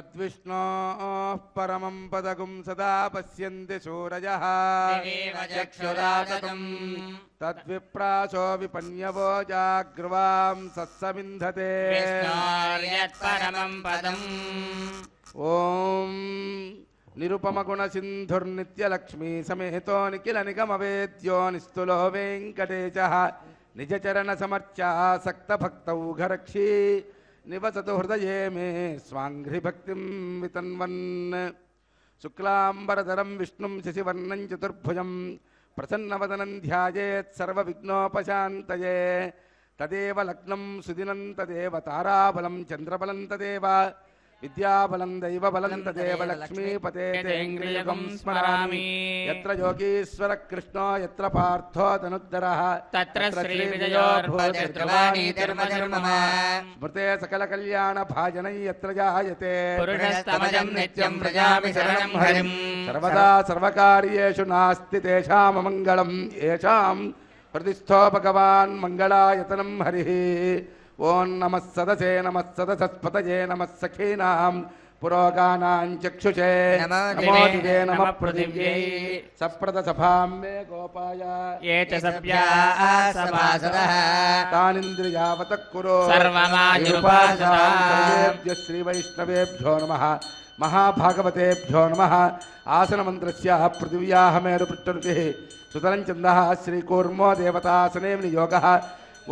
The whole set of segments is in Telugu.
तद्विष्णोः परमं पदगुं सदा पश्यन्ति सूरजः तद्विप्रासो विपन्यवो जाग्रवां सत्समिन्धते ॐ निरुपमगुणसिन्धुर्नित्यलक्ष्मी समेतो निखिलनिगमवेद्यो निस्तुलो वेङ्कटेशः निजचरणसमर्च्यासक्तभक्तौ घरक्षी निवसतु हृदये मे स्वाङ्घ्रिभक्तिं वितन्वन् शुक्लाम्बरधरं विष्णुं शशिवर्णं चतुर्भुजं प्रसन्नवदनं ध्यायेत् सर्वविघ्नोपशान्तये तदेव लग्नं सुदिनं तदेव ताराबलं चन्द्रबलं तदेव विद्याबलं दैवबलं तदेव लक्ष्मीपते तेऽङ्घ्रियुगं स्मरामि यत्र योगीश्वर कृष्णो यत्र पार्थो धनुद्धरः तत्र श्रीविजयोर्भूतिर्ध्रुवाणीतिर्मधुर्मम स्मृते सकलकल्याणभाजनै यत्र जायते पुरुषस्तमजं नित्यं व्रजामि शरणं हरिं सर्वदा सर्वकार्येषु नास्ति तेषाममङ्गलं येषां हृदिस्थो भगवान् मङ्गलायतनं हरिः ओं नमः सदसे नमः सदसस्पतये नमः सखीनां पुरोगानां चक्षुषे नमो दिवे नमः पृथिव्यै सप्रदसभां मे गोपाय ये च सभ्याः सभासदः तानिन्द्रियावतः कुरु सर्वमायुर्भासतां श्रीवैष्णवेभ्यो नमः महाभागवतेभ्यो नमः आसनमन्त्रस्य पृथिव्याः मेरुपृष्ठरुचिः सुतलं छन्दः श्रीकूर्मो देवतासने नियोगः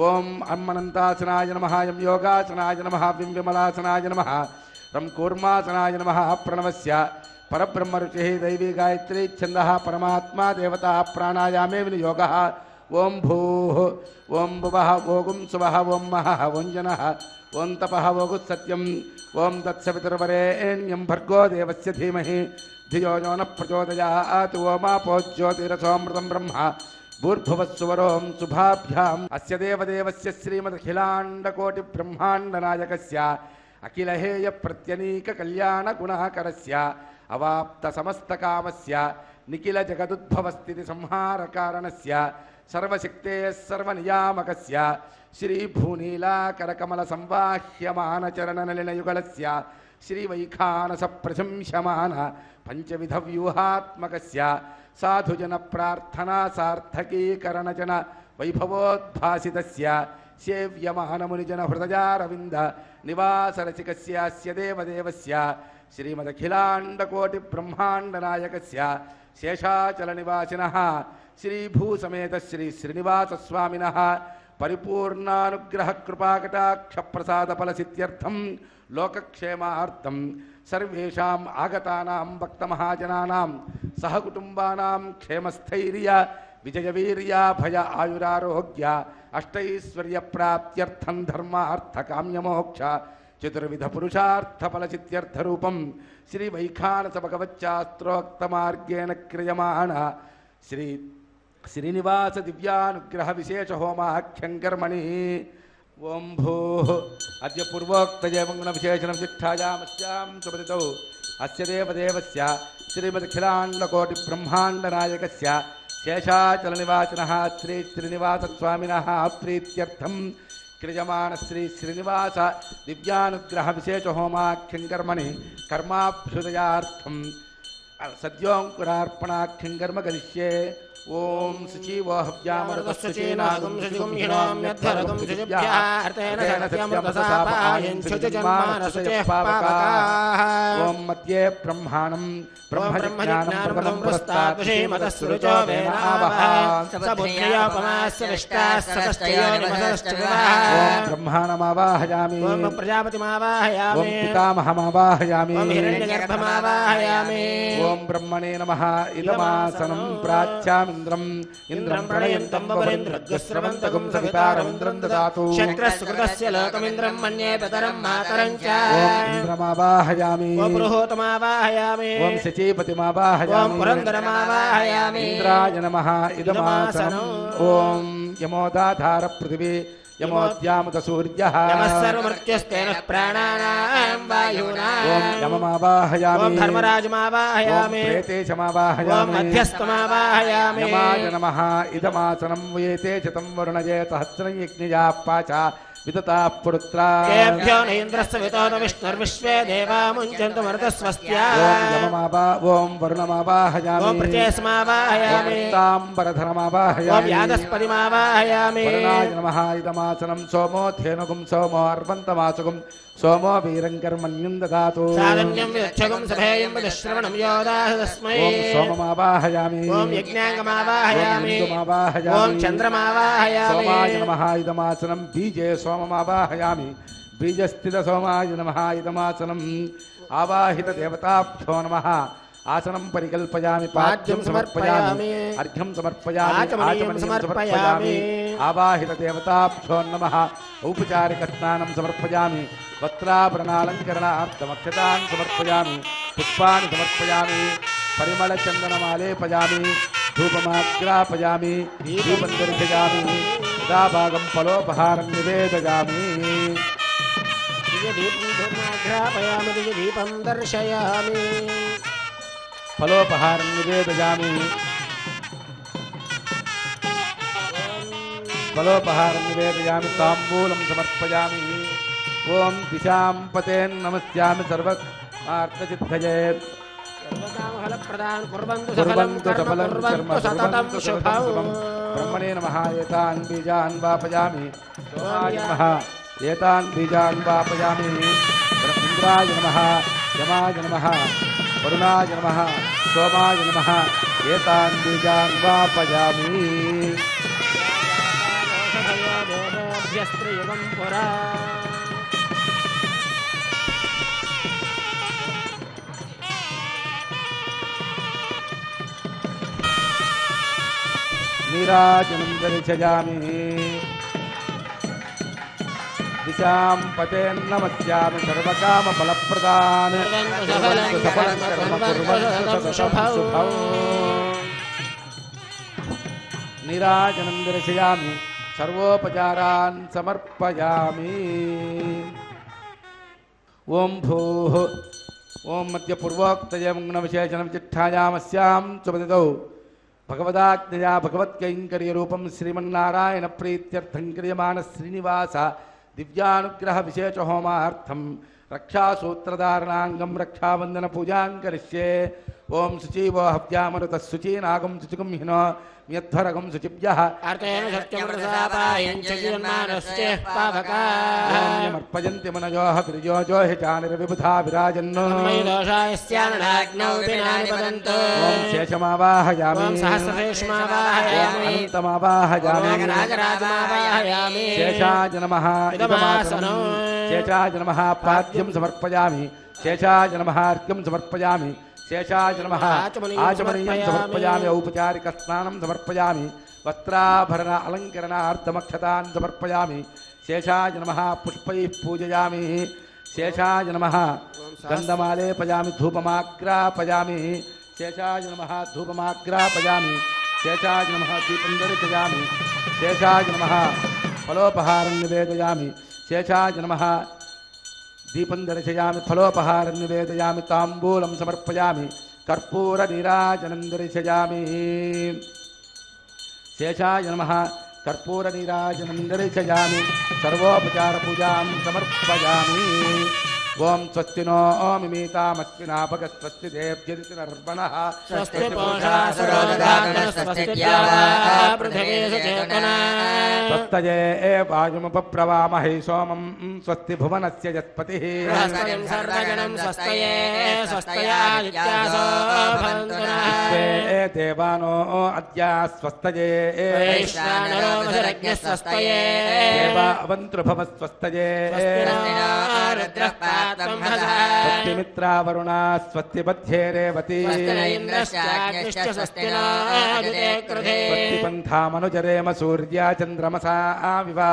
ओम अम्मनन्तासनाय नमः यं योगासनाय नमः विं विमलासनाय नमः रं कूर्मासनाय नमः प्रणवस्य परब्रह्मरुचिः दैवी गायत्री छन्दः परमात्मा देवता प्राणायामे विनियोगः ओं भूः ओं भुवः ओगुं सुवः ओं महः ओं जनः ओं तपः ओगुः सत्यम् ओं तत्सवितुर्वरेण्यं भर्गो देवस्य धीमहि धियो यो नः प्रचोदयात् ओमापो ज्योतिरसोऽमृतं ब्रह्म भूर्भुवस्सुवरों शुभाभ्याम् अस्य देवदेवस्य श्रीमदखिलाण्डकोटिब्रह्माण्डनायकस्य अखिलहेयप्रत्यनीककल्याणगुणाकरस्य अवाप्तसमस्तकामस्य निखिलजगदुद्भवस्थितिसंहारकारणस्य सर्वशक्तेः सर्वनियामकस्य श्रीभूनीलाकरकमलसंवाह्यमानचरणनलिनयुगलस्य श्रीवैखानसप्रशंस्यमान पञ्चविधव्यूहात्मकस्य साधुजन प्रार्थना सार्थकीकरणजन वैभवोद्भासितस्य सेव्यमानमुनिजन हृदयारविन्द निवासरसिकस्य देवदेवस्य श्रीमदखिलाण्डकोटिब्रह्माण्डनायकस्य शेषाचलनिवासिनः श्रीभूसमेत श्री श्रीनिवासस्वामिनः परिपूर्णानुग्रहकृपाकटाक्षप्रसादफलसिद्ध्यर्थं लोकक्षेमार्थं सर्वेषाम् आगतानां भक्तमहाजनानां सहकुटुम्बानां क्षेमस्थैर्य विजयवीर्य भय आयुरारोग्य अष्टैश्वर्यप्राप्त्यर्थं धर्मार्थकाम्यमोक्ष चतुर्विधपुरुषार्थफलसिद्ध्यर्थरूपं श्रीवैखानसभगवच्चास्त्रोक्तमार्गेण क्रियमाण श्री श्रीनिवास दिव्यानुग्रह विशेष होमाख्यं कर्मणि ओं भूः अद्य पूर्वोक्तजैवगुण विशेषणं शिक्षायामस्यां सुपतितौ अस्य देवदेवस्य श्रीमदखिलाण्डकोटिब्रह्माण्डनायकस्य शेषाचलनिवासिनः श्री श्रीनिवासस्वामिनः प्रीत्यर्थं क्रियमाण श्री श्रीनिवास दिव्यानुग्रह विशेष होमाख्यं कर्मणि कर्माभ्युदयार्थं सद्योऽङ्कुरार्पणाख्यं कर्म करिष्ये ओं शुचिवो हव्यामरुतश्चेनागुं शुचिगुं हिणाम्यद्धरगुं शुचिभ्यार्तेन सत्यमृतसापायं शुचिजन्मानशुचेः पावकाः ओं मध्ये ब्रह्माणं ब्रह्मज्ञानं पुरस्तात् विषेमतस्सुरुचो वेनावः सबुद्ध्योपमास्य विष्टास्ततश्चयोनिमतश्च ओं ब्रह्माणमावाहयामि ओं प्रजापतिमावाहयामि ओं पितामहमावाहयामि ओं हिरण्यगर्भमावाहयामि ओं ब्रह्मणे नमः इदमासनं प्राच्यामि इंद्रं प्रणयन्तं वरेन्द्रस्रवन्तगुं सवितारमिन्द्रं ददातु शक्रस्कृतस्य लोकमिन्द्रं मन्ये पितरं मातरं च ओं इन्द्रमावाहयामि ओं पुरुहूतमावाहयामि ओं शचीपतिमावाहयामि ओं पुरन्दरमावाहयामि इंद्राय नमः इदमासनं ओं यमोदाधार पृथिवी यमोद्यामुत सूर्यः यमः सर्वमृत्युस्तेन प्राणानां वायूनाम् ओं यममावाहयामि ओं धर्मराजमावाहयामि ओं प्रेतेशमावाहयामि ओं मध्यस्थमावाहयामि यमाय नमः इदमासनं वयेते च तं वरुणये सहस्रं यज्ञया पाच విదతా పుత్రా కేభ్యో నేంద్రస్య వితోన విష్ణుర్విశ్వే దేవా ముంచంతు మరుతస్వస్త్యా ఓం యమమాబా ఓం వరుణమావాహయామి ఓం ప్రచేస్మావాహయామి తాంబరధరమావాహయామి ఓం యాదస్పతిమావాహయామి వరుణాయ నమః ఇదమాసనం సోమో ధేనుగుం సోమో అర్వంతమాసుగుం సోమో వీరం కర్మణ్యం దదాతు సాధన్యం విదక్షగం సభేయం విదశ్రవణం యోదాహ తస్మై ఓం సోమమావాహయామి ఓం యజ్ఞాంగమావాహయామి ఓం ఇందుమావాహయామి ఓం చంద్రమావాహయామి సోమాయ నమః ఇదమాసనం బీజే సోమమావాహయామి బీజస్థిత సోమాయ నమః ఇదమాసనం ఆవాహిత దేవతాభ్యో నమః ఆసనం పరికల్పయామి పాద్యం సమర్పయామి అర్ఘ్యం సమర్పయామి ఆచమనీయం సమర్పయామి ఆవాహిత దేవతాభ్యో నమః ఔపచారిక స్నానం సమర్పయామి వస్త్రాభరణాలంకరణార్థమక్షతాన్ సమర్పయామి పుష్పాన్ని సమర్పయామి పరిమళ చందనమాలేపయామి ధూపమాగ్రాపయామి దీపం దర్శయామి యథాభాగం ఫలోపహారం నివేదయామి దివ్యదీపం ధూమాఘ్రాపయామి దివ్యదీపం దర్శయామి ఫలోపహారం నివేదయామి ఫలోపహారం నివేదయామి తాంబూలం సమర్పయామి ఓం దిశాం పతేన్నమస్యామి సర్వార్థసిద్ధయే సర్వకామఫలప్రదాన్ కుర్వంతు కుర్వంతు సఫలం సఫలం కర్మ కర్మ కుర్వంతు సతతం శుభం బ్రహ్మణే నమః ఏతాన్ బీజాన్ వాపయామి సోమాయ నమః ఏతాన్ బీజాన్ వాపయామి ఇంద్రాయ నమః యమాయ నమః వరుణాయ నమః సోమాయ నమః ఏతాన్ బీజాన్ వాపయామి దేవేభ్యస్త్రయుగం పురా నీరాజనం దర్శయామి దిశాం పతేన్నమస్యామి సర్వకామఫలప్రదాన్ కుర్వంతు సఫలం కర్మ కుర్వంతు సతతం శుభం నీరాజనం దర్శయామి సర్వోపచారాన్ సమర్పయామి ఓం భూః ఓం మధ్య పూర్వోక్తయముగ్న విశేషణ విచిష్టాయామస్యాం సుపదితౌ భగవదాజ్ఞయా భగవత్కైంకర్యరూపం శ్రీమన్నారాయణ ప్రీత్యర్థం క్రియమాణ శ్రీనివాస దివ్యానుగ్రహ విశేష హోమార్థం రక్షాసూత్రధారణాంగం రక్షావందన పూజాం కరిష్యే ఓం శుచీవో హవ్యామృత శుచీనాగం శుచికం హినో మ్యధ్వరగం శుచిభ్యః అర్థేన సత్యమృతసాపాయం చ జీవన్మానస్య పావకాః మర్పయంతి మనయోః ప్రియోజోహి చానిర్విబుధా విరాజన్నో మయి దోషాయస్యాననాగ్నౌ వినాని పదంతో ఓం శేషమావాహయామి ఓం సహస్రశేషమావాహయామి అనంతమావాహయామి నాగరాజమావాహయామి శేషాయ నమః ఇదమాసనం శేషాయ నమః పాద్యం సమర్పయామి శేషాయ నమః అర్ఘ్యం సమర్పయామి శేషాయ నమః ఆచమనీయం సమర్పయామి ఔపచారిక స్నానం సమర్పయామి వస్త్రాభరణ అలంకరణార్థమక్షతాన్ సమర్పయామి శేషాయ నమః పుష్పైః పూజయామి శేషాయ నమః గంధమాలేపయామి ధూపమాగ్రాపయామి శేషాయ నమః ధూపమాగ్రాపయామి శేషాయ నమః దీపం దర్శయామి శేషాయ నమః ఫలోపహారం నివేదయామి శేషాయ నమః దీపం దర్శయామి ఫలోపహారం నివేదయామి తాంబూలం సమర్పయామి కర్పూర నీరాజనం దర్శయామి శేషాయ నమః కర్పూర నీరాజనం దర్శయామి సర్వోపచార పూజాం సమర్పయామి ఓం స్వస్తి నో మిమీతామస్మినాభగ స్వస్తి దేవ్యదితి నర్మణః స్వస్తి పూషాసురో దదాతన స్వస్తి ద్యావా పృథివీ సుచేతనా స్వస్తయే వాయుముపప్రవామహై సోమం స్వస్తి భువనస్య యస్పతిః బృహస్పతిం సర్వగణం స్వస్తయే స్వస్తయాదిత్యాసో భవంతు నః విశ్వే దేవానో అద్య స్వస్తయే వైశ్వానరో వసురజ్ఞः స్వస్తయే దేవావంతృభవ స్వస్తయే స్వస్తి నో రుద్రః పాత్వం హసః స్వస్తిమిత్రావరుణా స్వస్తి బధ్యే రేవతి స్వస్తి న ఇంద్రశ్చాగ్నిశ్చ స్వస్తి నో అదితే కృధే స్వస్తి పంథామనుజరేమ సూర్యా చంద్రమసా వివా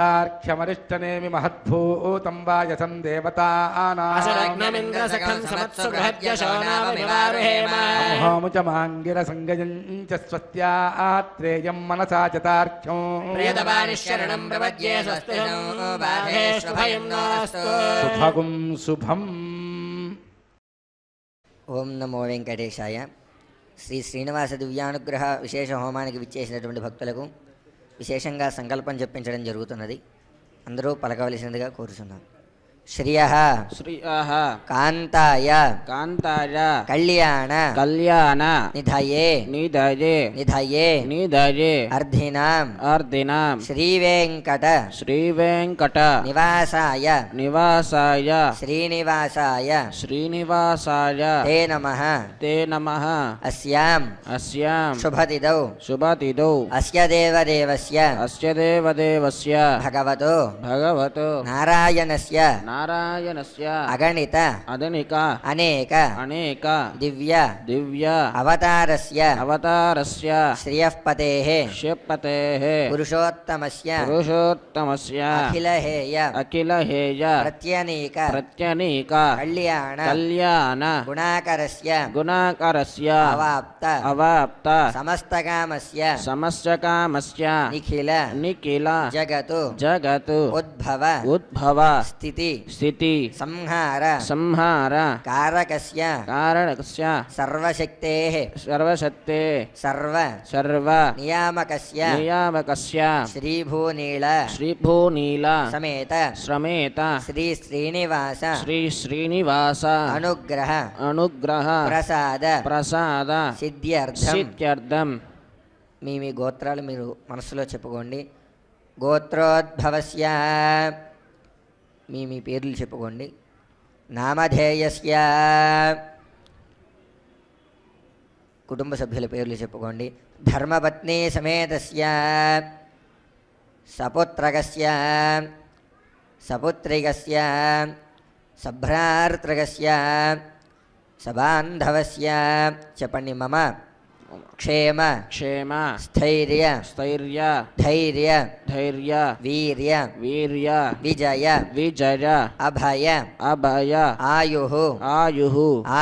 స్వస్తియనంతార్ఘ్యమరిష్టనేమి మహద్భూతం వాయసం దేవతానాం అసురగ్నమింద్రసఖం సమత్సు బృహద్యశోనావనివారుహేమ హోముచమాంగిర సంగయం చ స్వస్త్యాత్రేయం మనసా చతార్ఘ్యం ప్రియతమానిశరణం ప్రపద్యే స్వస్తి బాధేషు భయం నాస్తు శుభగుం శుభం. ఓం నమో వెంకటేశాయ. శ్రీ శ్రీనివాస దివ్యానుగ్రహ విశేష హోమానికి విచ్చేసినటువంటి భక్తులకు విశేషంగా సంకల్పం చెప్పించడం జరుగుతున్నది. అందరూ పలకవలసినదిగా కోరుచున్నాం. శ్రియః శ్రియః కాంతాయ కాంతాయ కళ్యాణ కళ్యాణ నిధయే నిధయే నిధయే నిధయే అర్ధినాం అర్ధినాం శ్రీవేంకట శ్రీవేంకట నివాసాయ నివాసాయ శ్రీనివాసాయ శ్రీనివాసాయ తే నమః తే నమః అస్యాం అస్యాం శుభతిథౌ శుభతిథౌ అస్య దేవదేవస్య అస్య దేవదేవస్య భగవతో భగవతో నారాయణస్య నారాయణస్య అగణిత అదనిక అనేక అనేక దివ్య దివ్య అవతారస్య అవతారస్య శ్రియఃపతేః క్షిపతేః పురుషోత్తమస్య పురుషోత్తమస్య అఖిలహేయ అఖిలహేయ ప్రత్యనీక ప్రత్యనీక కళ్యాణ కళ్యాణ గుణాకరస్య గుణాకరస్య అవాప్త అవాప్త సమస్తకామస్య సమస్తకామస్య నిఖిల నిఖిల జగతు జగతు ఉద్భవ ఉద్భవ స్థితి స్థితి సంహార సంహార కారకస్య కారణకస్య సర్వశక్తేః సర్వశక్తే సర్వ సర్వ నియామకస్య నియామకస్య శ్రీభూనీళ శ్రీభూనీల సమేత శ్రమేత శ్రీ శ్రీనివాస శ్రీ శ్రీనివాస అనుగ్రహ అనుగ్రహ ప్రసాద ప్రసాద సిద్ధ్యర్థం సిద్ధ్యర్థం. మీ గోత్రాలు మీరు మనసులో చెప్పుకోండి. గోత్రోద్భవస్య మీ పేర్లు చెప్పుకోండి. నామధేయస్య కుటుంబ సభ్యుల పేర్లు చెప్పుకోండి. ధర్మపత్ని సమేతస్య సపుత్రకస్య సపుత్రికస్య సభ్రాతృకస్య సబాంధవస్య చెప్పండి. మమ క్షేమ క్షేమ స్థైర్య స్థైర్య ధైర్య ధైర్య వీర్య వీర్య విజయ విజయ అభయ అభయ ఆయు ఆయు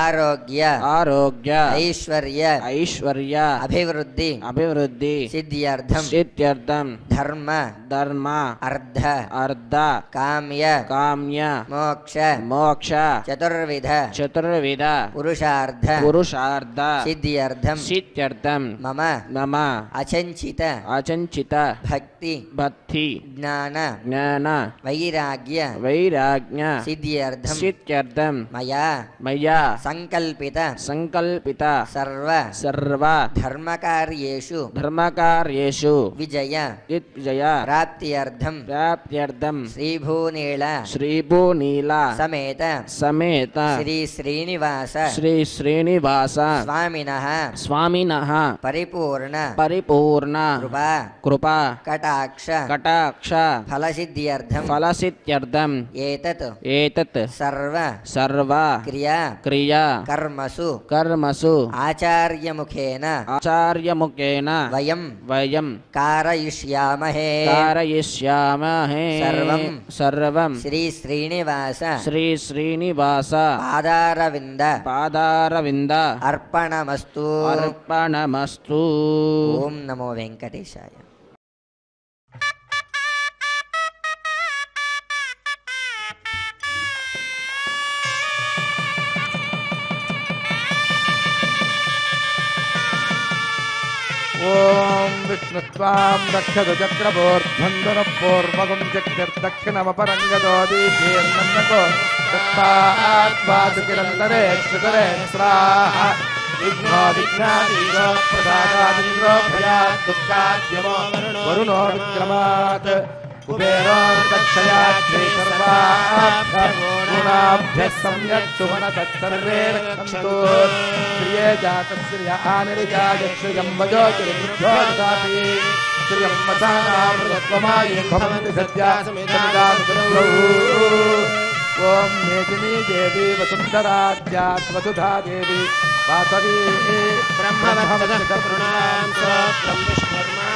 ఆరోగ్య ఆరోగ్య ఐశ్వర్య ఐశ్వర్య అభివృద్ధి అభివృద్ధి సిద్ధ్యర్థం సిద్ధ్యర్థం ధర్మ ధర్మ అర్ధ అర్ధ కామ్య కామ్య మోక్ష మోక్ష చతుర్విధ చతుర్విధ పురుషార్థ పురుషార్థ సిద్ధ్యర్థం సిద్ధ్యర్థం మమ మమ అచంచిత అచంచిత భక్తి భక్తి జ్ఞాన జ్ఞాన వైరాగ్య వైరాగ్య సిద్ధ్యర్థం సిద్ధ్యర్థం మయా మయా సంకల్పిత సంకల్పిత సర్వ సర్వ ధర్మకార్యేషు ధర్మకార్యేషు విజయ విజయ ప్రాప్త్యర్థం ప్రాప్త్యర్థం శ్రీభూనీళ శ్రీభూనీల సమేత సమేత శ్రీ శ్రీనివాస శ్రీ శ్రీనివాస స్వామినః స్వామినః పరిపూర్ణ పరిపూర్ణ కృపా కృపా కటాక్ష కటాక్ష ఫలసిద్ధ్యర్థం ఫలసిద్ధ్యర్థం ఏతత్ ఏతత్ సర్వ సర్వ క్రియా క్రియా కర్మసు కర్మసు ఆచార్యముఖేన ఆచార్యముఖేన వయం వయం కారయిష్యామహే కారయిష్యామహే సర్వం సర్వం శ్రీ శ్రీనివాస శ్రీ శ్రీనివాస పాదారవింద పాదారవింద అర్పణమస్తు. అర్పణమస్తు. ఓం నమో వెంకటేశాయ. ఓం విష్ణుస్వాం రక్షతు చక్రపోర్ధ్వంధరపూర్వకం చక్రదక్షిణమపరంగతో దీపేర్నన్నకో తత్పాద్వాదుకిరంతరే క్షుతరే స్రాహ విఘ్నో విఘ్నాదీశో ప్రసాదాదింద్రో భయాద్ దుఃఖాద్యమో వరుణో విక్రమాత్ కుబేరో దక్షయాత్రి సర్వాభ్యः సమ్యక్ సుమన తత్సర్వే రక్షन्तు. ప్రియే జాతశ్రియ ఆనిర్యాయ శ్రియం వజోతిర్భ్యో దాపి శ్రియం వసానామృతత్వమాయే భవంతి సద్యా సమిదామిత్రౌ. ఓం మేదినీ దేవి వసుంధరాధ్యాత్ వసుధా దేవి వాసవి బ్రహ్మవత్స కరుణాం స్తోత్రం విష్ణుర్మా.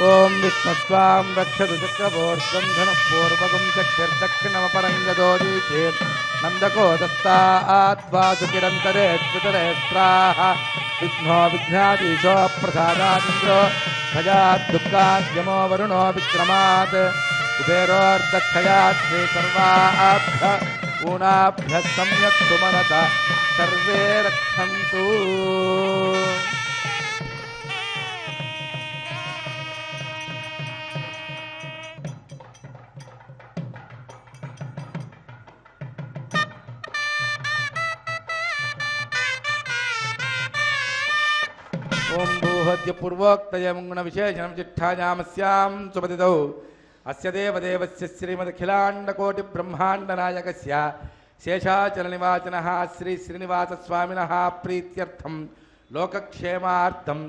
ఓం విష్ణుత్వాం రక్షతు చక్రవోర్ధ్వం ధనుః పూర్వగం చక్షుర్దక్షిణమపరం యదోదీతే నందకోదస్తాద్వాసుకిరంతరే త్వితరే స్త్రాః విఘ్నో విఘ్నాధీశో ప్రసాదాదింద్రో భజాద్దుఃఖాద్యమో వరుణో విక్రమాత్ కుబేరోర్దక్షయాత్ శ్రీ సర్వాభ్య ఊనాభ్యः సమ్యక్ సుమనత సర్వే రక్షन्तు. ఓం భూహద్య పూర్వోక్తయం గుణవిశేషణం చిట్టాయామస్యాం సుపతితౌ అస్య దేవదేవస్య శ్రీమదఖిలాండకోటి బ్రహ్మాండనాయకస్య శేషాచలనివాచనః శ్రీ శ్రీనివాసస్వామినः ప్రీత్యర్థం లోకక్షేమార్థం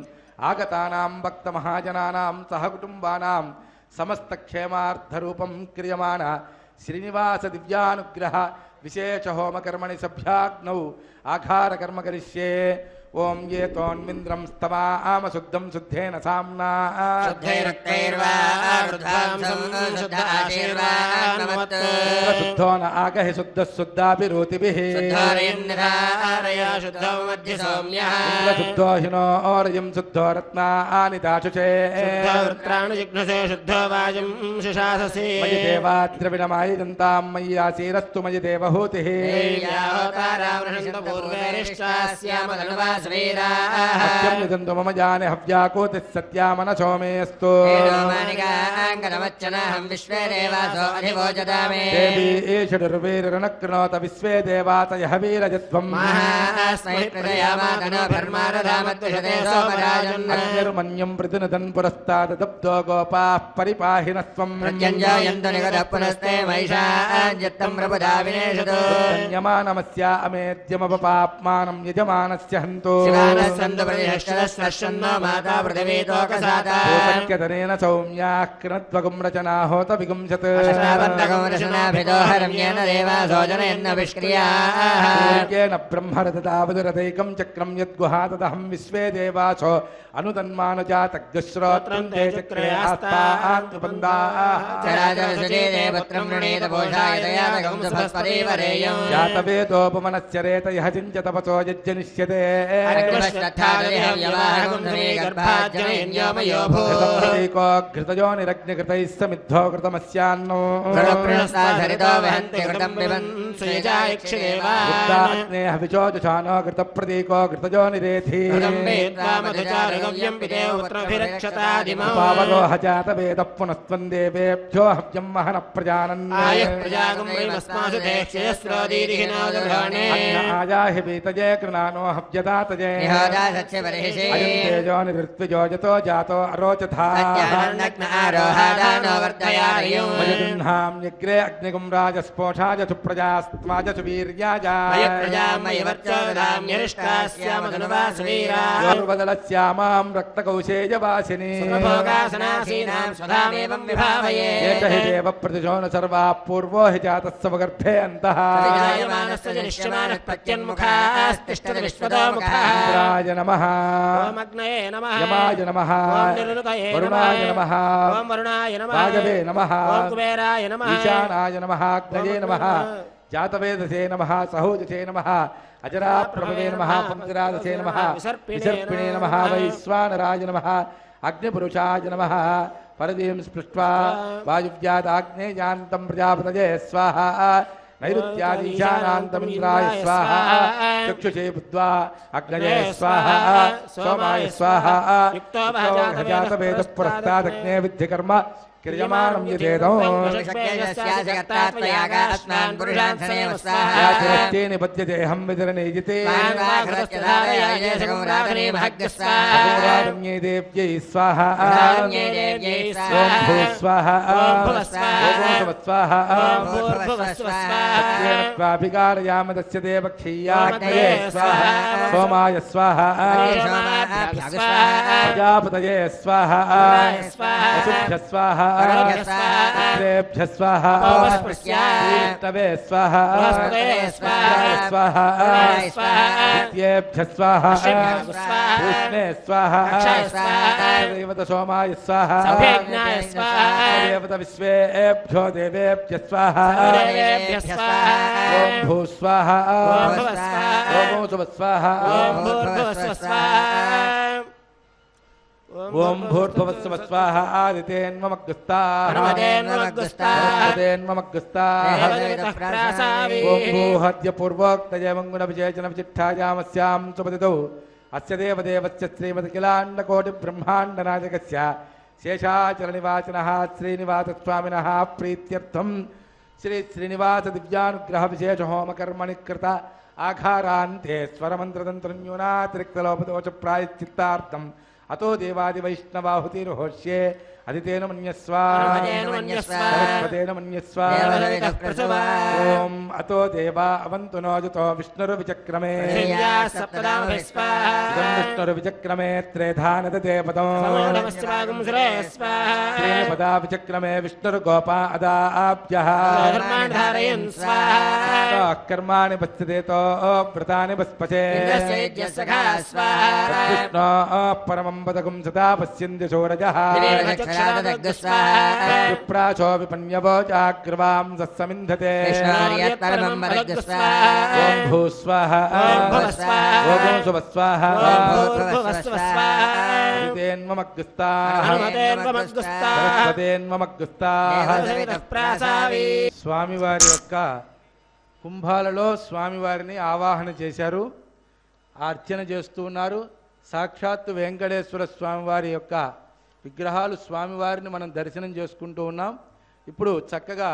ఆగతానాం భక్తమహాజనానాం సహకుటుంబానాం సమస్తక్షేమార్థరూపం క్రియమాణ శ్రీనివాస దివ్యానుగ్రహ విశేష హోమకర్మణి సభ్యాగ్నౌ ఆఘారకర్మ కరిష్యే. ఓం ఏ తోన్మింద్రం స్తమామ శుద్ధం శుద్ధేన సామ్నా శుద్ధో న ఆగహి శుద్ధ శుద్ధాభిరోతిభిః శుద్ధో హినోరయం శుద్ధో రత్నాని దాశుషే మయి దేవాద్రవిణమాయజంతాం మయ్యాసీరస్తు మయి దేవహూతిః సత్యం నిదంతు మమ జానే హవ్యాకోతి సత్యామనసో మేస్తు దేవీ ఈషడుర్వీరనకృణోత విశ్వే దేవాతయః వీరజత్వం అగ్నిర్మన్యం ప్రతినుదన్ పురస్తాద్ దప్తో గోపాః పరిపాహినస్త్వం యమానమస్య అమేద్యమపపాప్మానం యజమానస్య హంతు పూసక్యతనేన సౌమ్యాః కృణత్వగం రచనా హోత విగుంసత్ సూర్యేణ బ్రహ్మరథతావదురథైకం చక్రం యద్గుహాతదహం విశ్వే దేవాసో అనుతన్మానుజాతగ్శ్రోత్రం తే చక్రే ఆస్తాన్నుబంధాః జాతవేదోపమనస్య రేతయః చించ తపసో యజ్జనిష్యతే ఘృతయోనిరగ్నికృతైः సమిద్ధో కృతమస్యాన్నో విచోజుషానో ఘృతప్రతీకో ఘృతయోనిరేధి పావరోహ జాతవేద పునస్త్వం దేవేభ్యో హవ్యం మహన ప్రజానన్ ఆయాహి వీతజే కృణానో హవ్యదాతజే అయం తేజో నివృత్విజోజతో జాతో అరోచథాం యగ్రే అగ్నిగుం రాజస్పోషాయ సుప్రజాస్త్వాజ సువీర్యాజావదలస్యామాం రక్తకౌశేయవాసిని ఏక హి దేవ ప్రతిశోన సర్వా పూర్వో హి జాతః స్వగర్భే అంతః ఇంద్రాయ నమః యమాయ నమః వరుణాయ నమః రాజవే నమః ఈశానాయ నమః అగ్నయే నమః జాతవేదసే నమః సహోజసే నమః అజరాప్రభవే నమః పంచరాదసే నమః విసర్పిణే నమః వైశ్వానరాయ నమః అగ్నిపురుషాయ నమః పరదీం స్పృష్ట్వా వాయువ్యాదాగ్నేయాంతం ప్రజాపతయే స్వాహా నైరుత్యాదీశానాంతమింద్రాయ స్వాహా చక్షుషే బుద్ధ్వా అగ్నయే స్వాహా సోమాయ స్వాహా జాతవేద పురస్తాదగ్నే విద్ధికర్మ క్రియమాణం యదేదం యాచిరస్తే నిపద్యతేహం విదరనేజితే దేవ్యై స్వాహా ఓం భూస్వాహా స్వాహాభికారయామదస్య దేవక్షయ్యాగ్నయే స్వాహా సోమాయ స్వాహా ప్రజాపతయే స్వాహా వసుభ్య స్వాహా పుత్రేభ్య స్వాహా విష్ణవే స్వాహా స్వాహా दैत्येभ्यः स्वाहा अश्विभ्यः स्वाहा पूष्णे स्वाहा रक्षाय स्वाहा देवत सोमाय स्वाहा सौभेज्ञाय स्वाहा देवत विश्वेभ्यो देवेभ्यः स्वाहा देवेभ्यः स्वाहा ओम भू स्वाहा ओम भुवः स्वाहा ओम सुव स्वाहा ओम भूर्भुवः स्वाहा ओम भूर्भुवस्सुव स्वाहा आदितेन्मग्गस्ताः बृहस्पतेन्मग्गस्ताः ओम भूहद्य पूर्वोक्तये मंगुणविशेषण विचिट्ठायामस्यां सुपतितौ अस्य देवदेवस्य श्रीमतिकिलाण्डकोटिब्रह्माण्डनायकस्य शेषाचलनिवासिनः श्रीनिवासस्वामिनः प्रीत्यर्थं श्री श्रीनिवास दिव्यानुग्रह विशेष होम कर्मणि कृत आघारान्ते स्वरमन्त्रतन्त्रन्यूनातिरिक्तलोपदोष प्रायश्चित्तार्थम् अतो देवादि वैष्णवाहुतिर्होष्ये अदितेन मन्यस्व सरस्वतेन मन्यस्व ओम अतो देवा अवन्तु नो युतो विष्णुर्विचक्रमे विष्णुर्विचक्रमे त्रेधानदते पदम् श्रीनिपदा विचक्रमे विष्णुर्गोपा अदाभ्यः कर्माणि पश्यतेतो व्रतानि पस्पचे विष्णो परमं पदकं सदा पश्यन्ति शोरजः विप्राचो विपन्यवो चाग्रवां सत्समिन्धते ओम भूस्वाहा ओम सुवस्वाहा స్వామివారి యొక్క కుంభాలలో స్వామివారిని ఆవాహన చేశారు, అర్చన చేస్తూ ఉన్నారు. సాక్షాత్తు వెంకటేశ్వర స్వామివారి యొక్క విగ్రహాలు స్వామివారిని మనం దర్శనం చేసుకుంటూ ఉన్నాం. ఇప్పుడు చక్కగా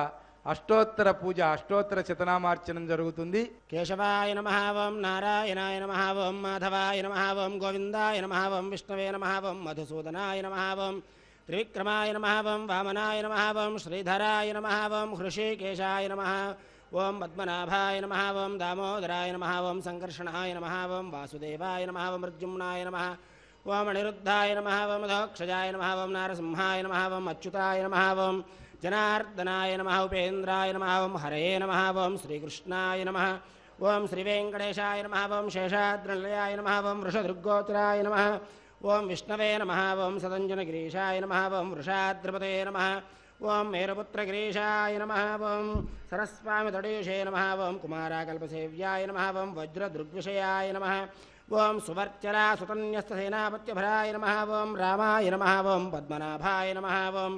అష్టోత్తర పూజ, అష్టోత్తర శతనామార్చనం జరుగుతుంది. కేశవాయ నమః ఓం నారాయణాయ నమః ఓం మాధవాయ నమః ఓం గోవిందాయ నమః ఓం విష్ణవే నమః ఓం మధుసూదనాయ నమః ఓం త్రివిక్రమాయ నమః ఓం వామనాయ నమః ఓం శ్రీధరాయ నమః ఓం హృషీకేశాయ నమః ఓం పద్మనాభాయ నమః ఓం దామోదరాయ నమః ఓం సంకర్షణాయ నమః ఓం వాసుదేవాయ నమః ఓం మృత్యుమ్నాయ నమః ఓం అనిరుద్ధాయ నమః ఓం మధోక్షజాయ నమః ఓం నారసింహాయ నమః ఓం అచ్యుతాయ నమః ఓం జనార్దనాయ నమః ఉపేంద్రాయ నమః ఓం హరయే నమః ఓం శ్రీకృష్ణాయ నమః ఓం శ్రీవేంకటేశాయ నమః ఓం శేషాద్రినిలయాయ నమః ఓం వృషదృగ్గోచరాయ నమః ఓం విష్ణవే నమః ఓం సదంజనగిరీశాయ నమః ఓం వృషాద్రిపతే నమః ఓం మేరుపుత్రగిరీశాయ నమః ఓం సరస్వామితడీషే నమః ఓం కుమారాకల్పసేవ్యాయ నమః ఓం వజ్రదృగ్విషయాయ నమః ఓం సువర్చలా సుతన్యస్తసేనాపత్యభరాయ నమః ఓం రామాయ నమః ఓం పద్మనాభాయ నమః ఓం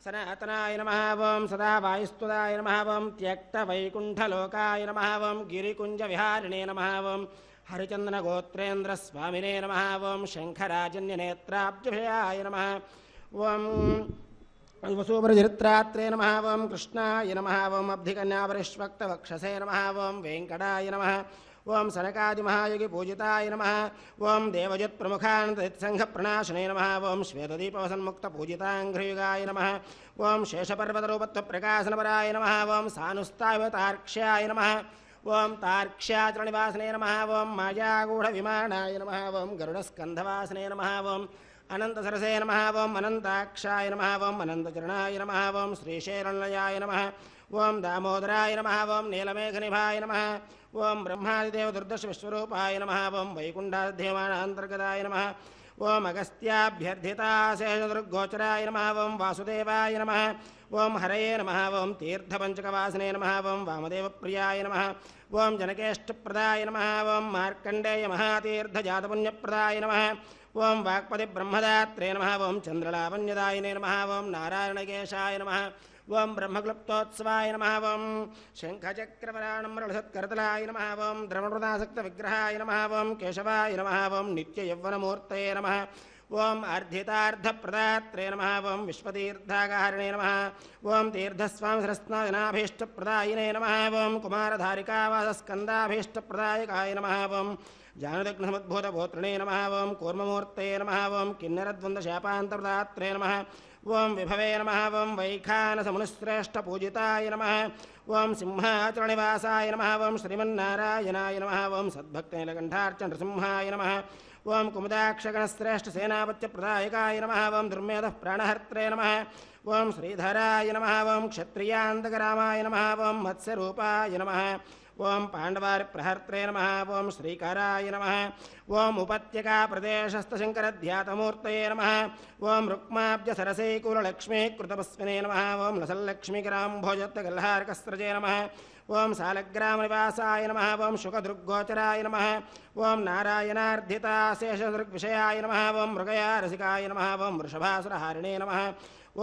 సనాతనాయ నమః ఓం సదా వాయుస్తుదాయ నమః ఓం త్యక్తవైకుంఠలోకాయ నమః ఓం గిరికుంజవిహారిణే నమః ఓం హరిచందనగోత్రేంద్రస్వామినే నమః ఓం శంఖరాజన్యనేత్రాబ్జభయాయ నమః ఓం వసూపరచరిత్రాత్రే నమః ఓం కృష్ణాయ నమః ఓం అబ్ధికన్యాపరిష్వక్తవక్షసే నమః ఓం వెంకటాయ నమః ఓం సనకాదిమహాయోగి పూజితాయ నమః ఓం దేవజత్ప్రముఖానందసంఘప్రణాశనే నమః ఓం శ్వేతదీపవసన్ముక్తపూజితాంఘ్రయుగాయ నమః ఓం శేషపర్వతరూపత్వప్రకాశనపరాయ నమః ఓం సానుస్తావతార్క్ష్యాయ నమః ఓం తార్క్ష్యాచలనివాసనే నమః ఓం మాయాగూఢవిమానాయ నమః ఓం గరుడస్కంధవాసనే నమః ఓం అనంతసరసే నమః ఓం అనంతాక్షాయ నమః ఓం అనంతచరణాయ నమః ఓం శ్రీశైలనిలయాయ నమః ఓం దామోదరాయ నమః ఓం నీలమేఘనిభాయ నమః ఓం బ్రహ్మాదిదేవదుర్దశ విశ్వరూపాయ నమః ఓం వైకుంఠాధ్యమానాంతర్గతాయ నమః ఓం అగస్త్యాభ్యర్థితాశేషదుర్గోచరాయ నమః ఓం వాసుదేవాయ నమః ఓం హరయే నమః ఓం తీర్థపంచకవాసనే నమః ఓం వామదేవప్రియాయ నమః ఓం జనకేష్టప్రదాయ నమః ఓం మార్కండేయ మహాతీర్థజాతపుణ్యప్రదాయ నమః ఓం వాక్పతిబ్రహ్మదాత్రే నమః ఓం చంద్రలావణ్యదాయినే నమః ఓం నారాయణకేశాయ నమః ఓం బ్రహ్మక్లుప్తోత్సవాయ నమః ఓం శంఖచక్రవరాణమృళసత్కరతలాయ నమః ఓం ద్రవణృదాసక్తవిగ్రహాయ నమః ఓం కేశవాయ నమః ఓం నిత్యయౌవనమూర్తయే నమః ఓం అర్ధితార్థప్రదాత్రే నమః ఓం విశ్వతీర్థాగారిణే నమః ఓం తీర్థస్వామిసరస్నాజనాభీష్టప్రదాయినే నమః ఓం కుమారధారికావాసస్కందాభీష్టప్రదాయకాయ నమః ఓం జానుదగ్నసముద్భూతగోత్రిణే నమః ఓం కూర్మమూర్తయే నమః ఓం కిన్నరద్వందశాపాంతప్రదాత్రే నమః ఓం విభవే నమః ఓం వైఖానసమునిశ్రేష్టపూజితాయ నమః ఓం సింహాచలనివాసాయ నమః ఓం శ్రీమన్నారాయణాయ నమః ఓం సద్భక్తనీలకంఠార్చనృసింహాయ నమః ఓం కుముదాక్షగణశ్రేష్టసేనాపత్యప్రదాయకాయ నమః ఓం దుర్మేధః ప్రాణహర్త్రే నమః ఓం శ్రీధరాయ నమః ఓం క్షత్రియాంతకరామాయ నమః ఓం మత్స్యరూపాయ నమః ఓం పాండవారి ప్రహర్త్రే నమః ఓం శ్రీకరాయ నమః ఓం ఉపత్యకా ప్రదేశస్థశంకరధ్యాతమూర్తయే నమః ఓం రుక్మాబ్జ సరసైకూలలక్ష్మీ కృతపస్మినే నమః ఓం లసల్లక్ష్మీకరాంభోజత్తగల్హారకస్రజే నమః ఓం సాలగ్రామనివాసాయ నమః ఓం శుకదృగ్గోచరాయ నమః ఓం నారాయణార్ధితాశేషదృగ్విషయాయ నమః ఓం మృగయారసికాయ నమః ఓం వృషభాసురహారిణే నమః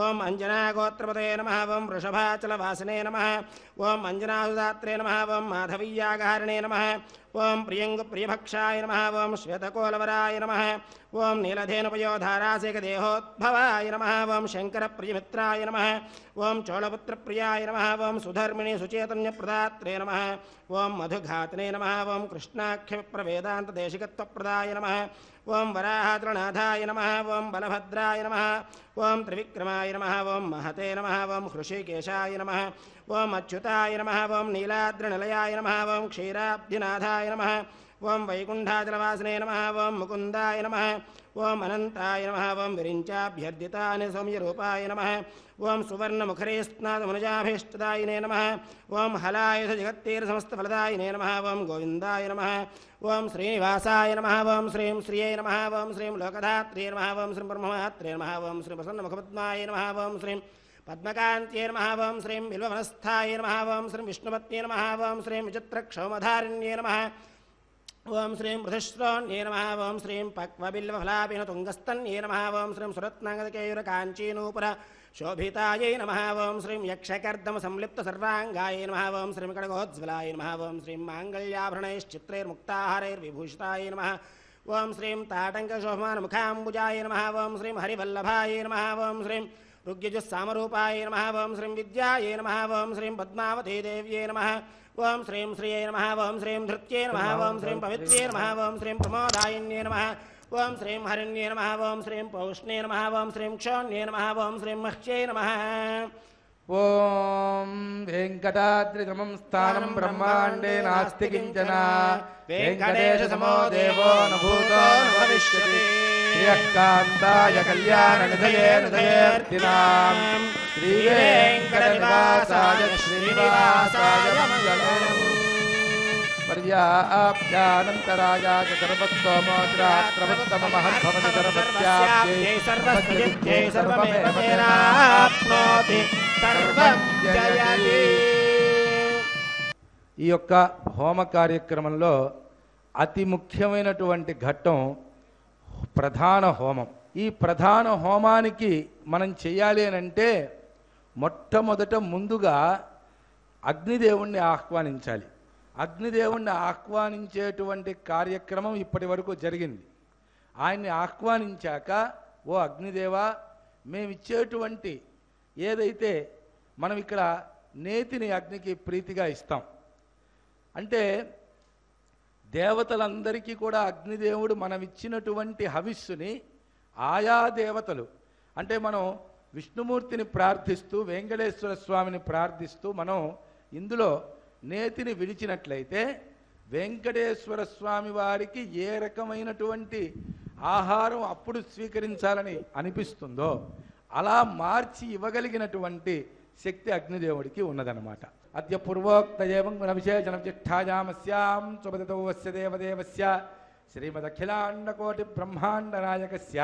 ఓం అంజనాగోత్రపతే నమః ఓం వృషభాచలవాసినే నమః ఓం అంజనాసుదాత్రే నమః ఓం మాధవీయాగహారిణే నమః ఓం ప్రియంగుప్రియభక్షాయ నమః ఓం శ్వేతకోలవరాయ నమః ఓం నీలధేనుపయోధారాసేకదేహోద్భవాయ నమః ఓం శంకరప్రియమిత్రాయ నమః ఓం చోళపుత్రప్రియాయ నమః ఓం సుధర్మిణి సుచేతన్యప్రదాత్రే నమః ఓం మధుఘాతనే నమః ఓం కృష్ణాఖ్యప్రవేదాంతదేశికత్వప్రదాయ నమః ఓం వరాహాద్రనాథాయ నమః ఓం బలభద్రాయ నమః ఓం త్రివిక్రమాయ నమః ఓం మహతే నమః ఓం హృషికేశాయ నమః ఓం అచ్యుతాయ నమః ఓం నీలాద్రినిలయాయ నమః ఓం క్షీరాబ్ధినాథాయ నమః ఓం వైకుంఠాచలవాసినే నమః ఓం ముకుందాయ నమః ఓం అనంతాయ నమః ఓం విరించాభ్యర్థితాని సౌమ్యరూపాయ నమః ఓం సువర్ణముఖరే స్నాతమనుజాభీష్టదాయినే నమః ఓం హలాయుధ జగత్తీరసమస్తఫలదాయినే నమః ఓం గోవిందాయ నమః ఓం శ్రీనివాసాయ నమః ఓం శ్రీం శ్రియై నమః ఓం శ్రీం లోకధాత్రే నమః ఓం శ్రీం బ్రహ్మమాత్రే నమః ఓం శ్రీ ప్రసన్నముఖపద్మాయ నమః ఓం శ్రీం పద్మకాంత్యై నమః ఓం శ్రీం బిల్వవనస్థాయ నమః ఓం శ్రీం విష్ణుపత్న్యై నమః ఓం శ్రీం విచిత్రక్షౌమధారిణ్యై నమః ఓం శ్రీం పృథుశ్రోణ్యై నమః ఓం శ్రీం పక్వబిల్వఫలాభినతుంగస్తన్యై నమః ఓం శ్రీం సురత్నాంగదకేయురకాంచీనూపుర శోభితాయై నమః ఓం శ్రీం యక్షకర్దమ సంలిప్త సర్వాంగాయ నమః ఓం శ్రీం కడగోజ్వలాయ నమః ఓం శ్రీం మాంగళ్యాభరణైశ్చిత్రైర్ముక్తాహారైర్విభూషితాయ నమః ఓం శ్రీం తాటంకశోభమానముఖాంబుజాయ నమః ఓం శ్రీం హరివల్లభాయ నమః ఓం శ్రీం ఋగ్యజుస్సామరూపాయ నమః ఓం శ్రీం విద్యాయై నమః ఓం శ్రీం పద్మావతీదేవ్యై నమః ఓం శ్రీం శ్రియై నమః ఓం శ్రీం ధృత్యై నమః ఓం శ్రీం పవిత్ర్యై నమః ఓం శ్రీం ప్రమోదాయిన్యై నమః ఓం శ్రీం హరిణ్యై నమః ఓం శ్రీం పౌష్ణ్యై నమః ఓం శ్రీం క్షోణ్యై నమః ఓం శ్రీం మహ్యై నమః ఓం వెంకటాద్రిసమం స్థానం బ్రహ్మాండే నాస్తి కించన వెంకటేశ సమో దేవో న భూతో న భవిష్యతి శ్రీయకాంతాయ కళ్యాణ నిధయే నిధయేర్తినాం శ్రీ వెంకటనివాసాయ శ్రీనివాసాయ మంగళం పర్యాప్యానంతరాయాచ సర్వస్తోమోత్రాత్రవత్తమ మహద్భవతి సర్వత్యాప్యై సర్వస్యై సర్వమేవాప్నోతి సర్వం జయతి. ఈ యొక్క హోమ కార్యక్రమంలో అతి ముఖ్యమైనటువంటి ఘట్టం ప్రధాన హోమం. ఈ ప్రధాన హోమానికి మనం చేయాలి అని అంటే మొట్టమొదట ముందుగా అగ్నిదేవుణ్ణి ఆహ్వానించాలి. అగ్నిదేవుణ్ణి ఆహ్వానించేటువంటి కార్యక్రమం ఇప్పటి వరకు జరిగింది. ఆయన్ని ఆహ్వానించాక, ఓ అగ్నిదేవా, మేమిచ్చేటువంటి ఏదైతే మనం ఇక్కడ నేతిని అగ్నికి ప్రీతిగా ఇస్తాం అంటే దేవతలందరికీ కూడా అగ్నిదేవుడు మనం ఇచ్చినటువంటి హవిస్సుని ఆయా దేవతలు అంటే మనం విష్ణుమూర్తిని ప్రార్థిస్తూ వెంకటేశ్వర స్వామిని ప్రార్థిస్తూ మనం ఇందులో నేతిని విడిచినట్లయితే వెంకటేశ్వర స్వామి వారికి ఏ రకమైనటువంటి ఆహారం అప్పుడు స్వీకరించాలని అనిపిస్తుందో అలా మార్చి ఇవ్వగలిగినటువంటి శక్తి అగ్నిదేవుడికి ఉన్నదన్నమాట. అద్య పూర్వోక్త ఏవం గుణ విశేషణ జిష్ఠాయామస్యాం సుపదితోవస్య దేవదేవస్య శ్రీమదఖిలాండకోటి బ్రహ్మాండ నాయకస్య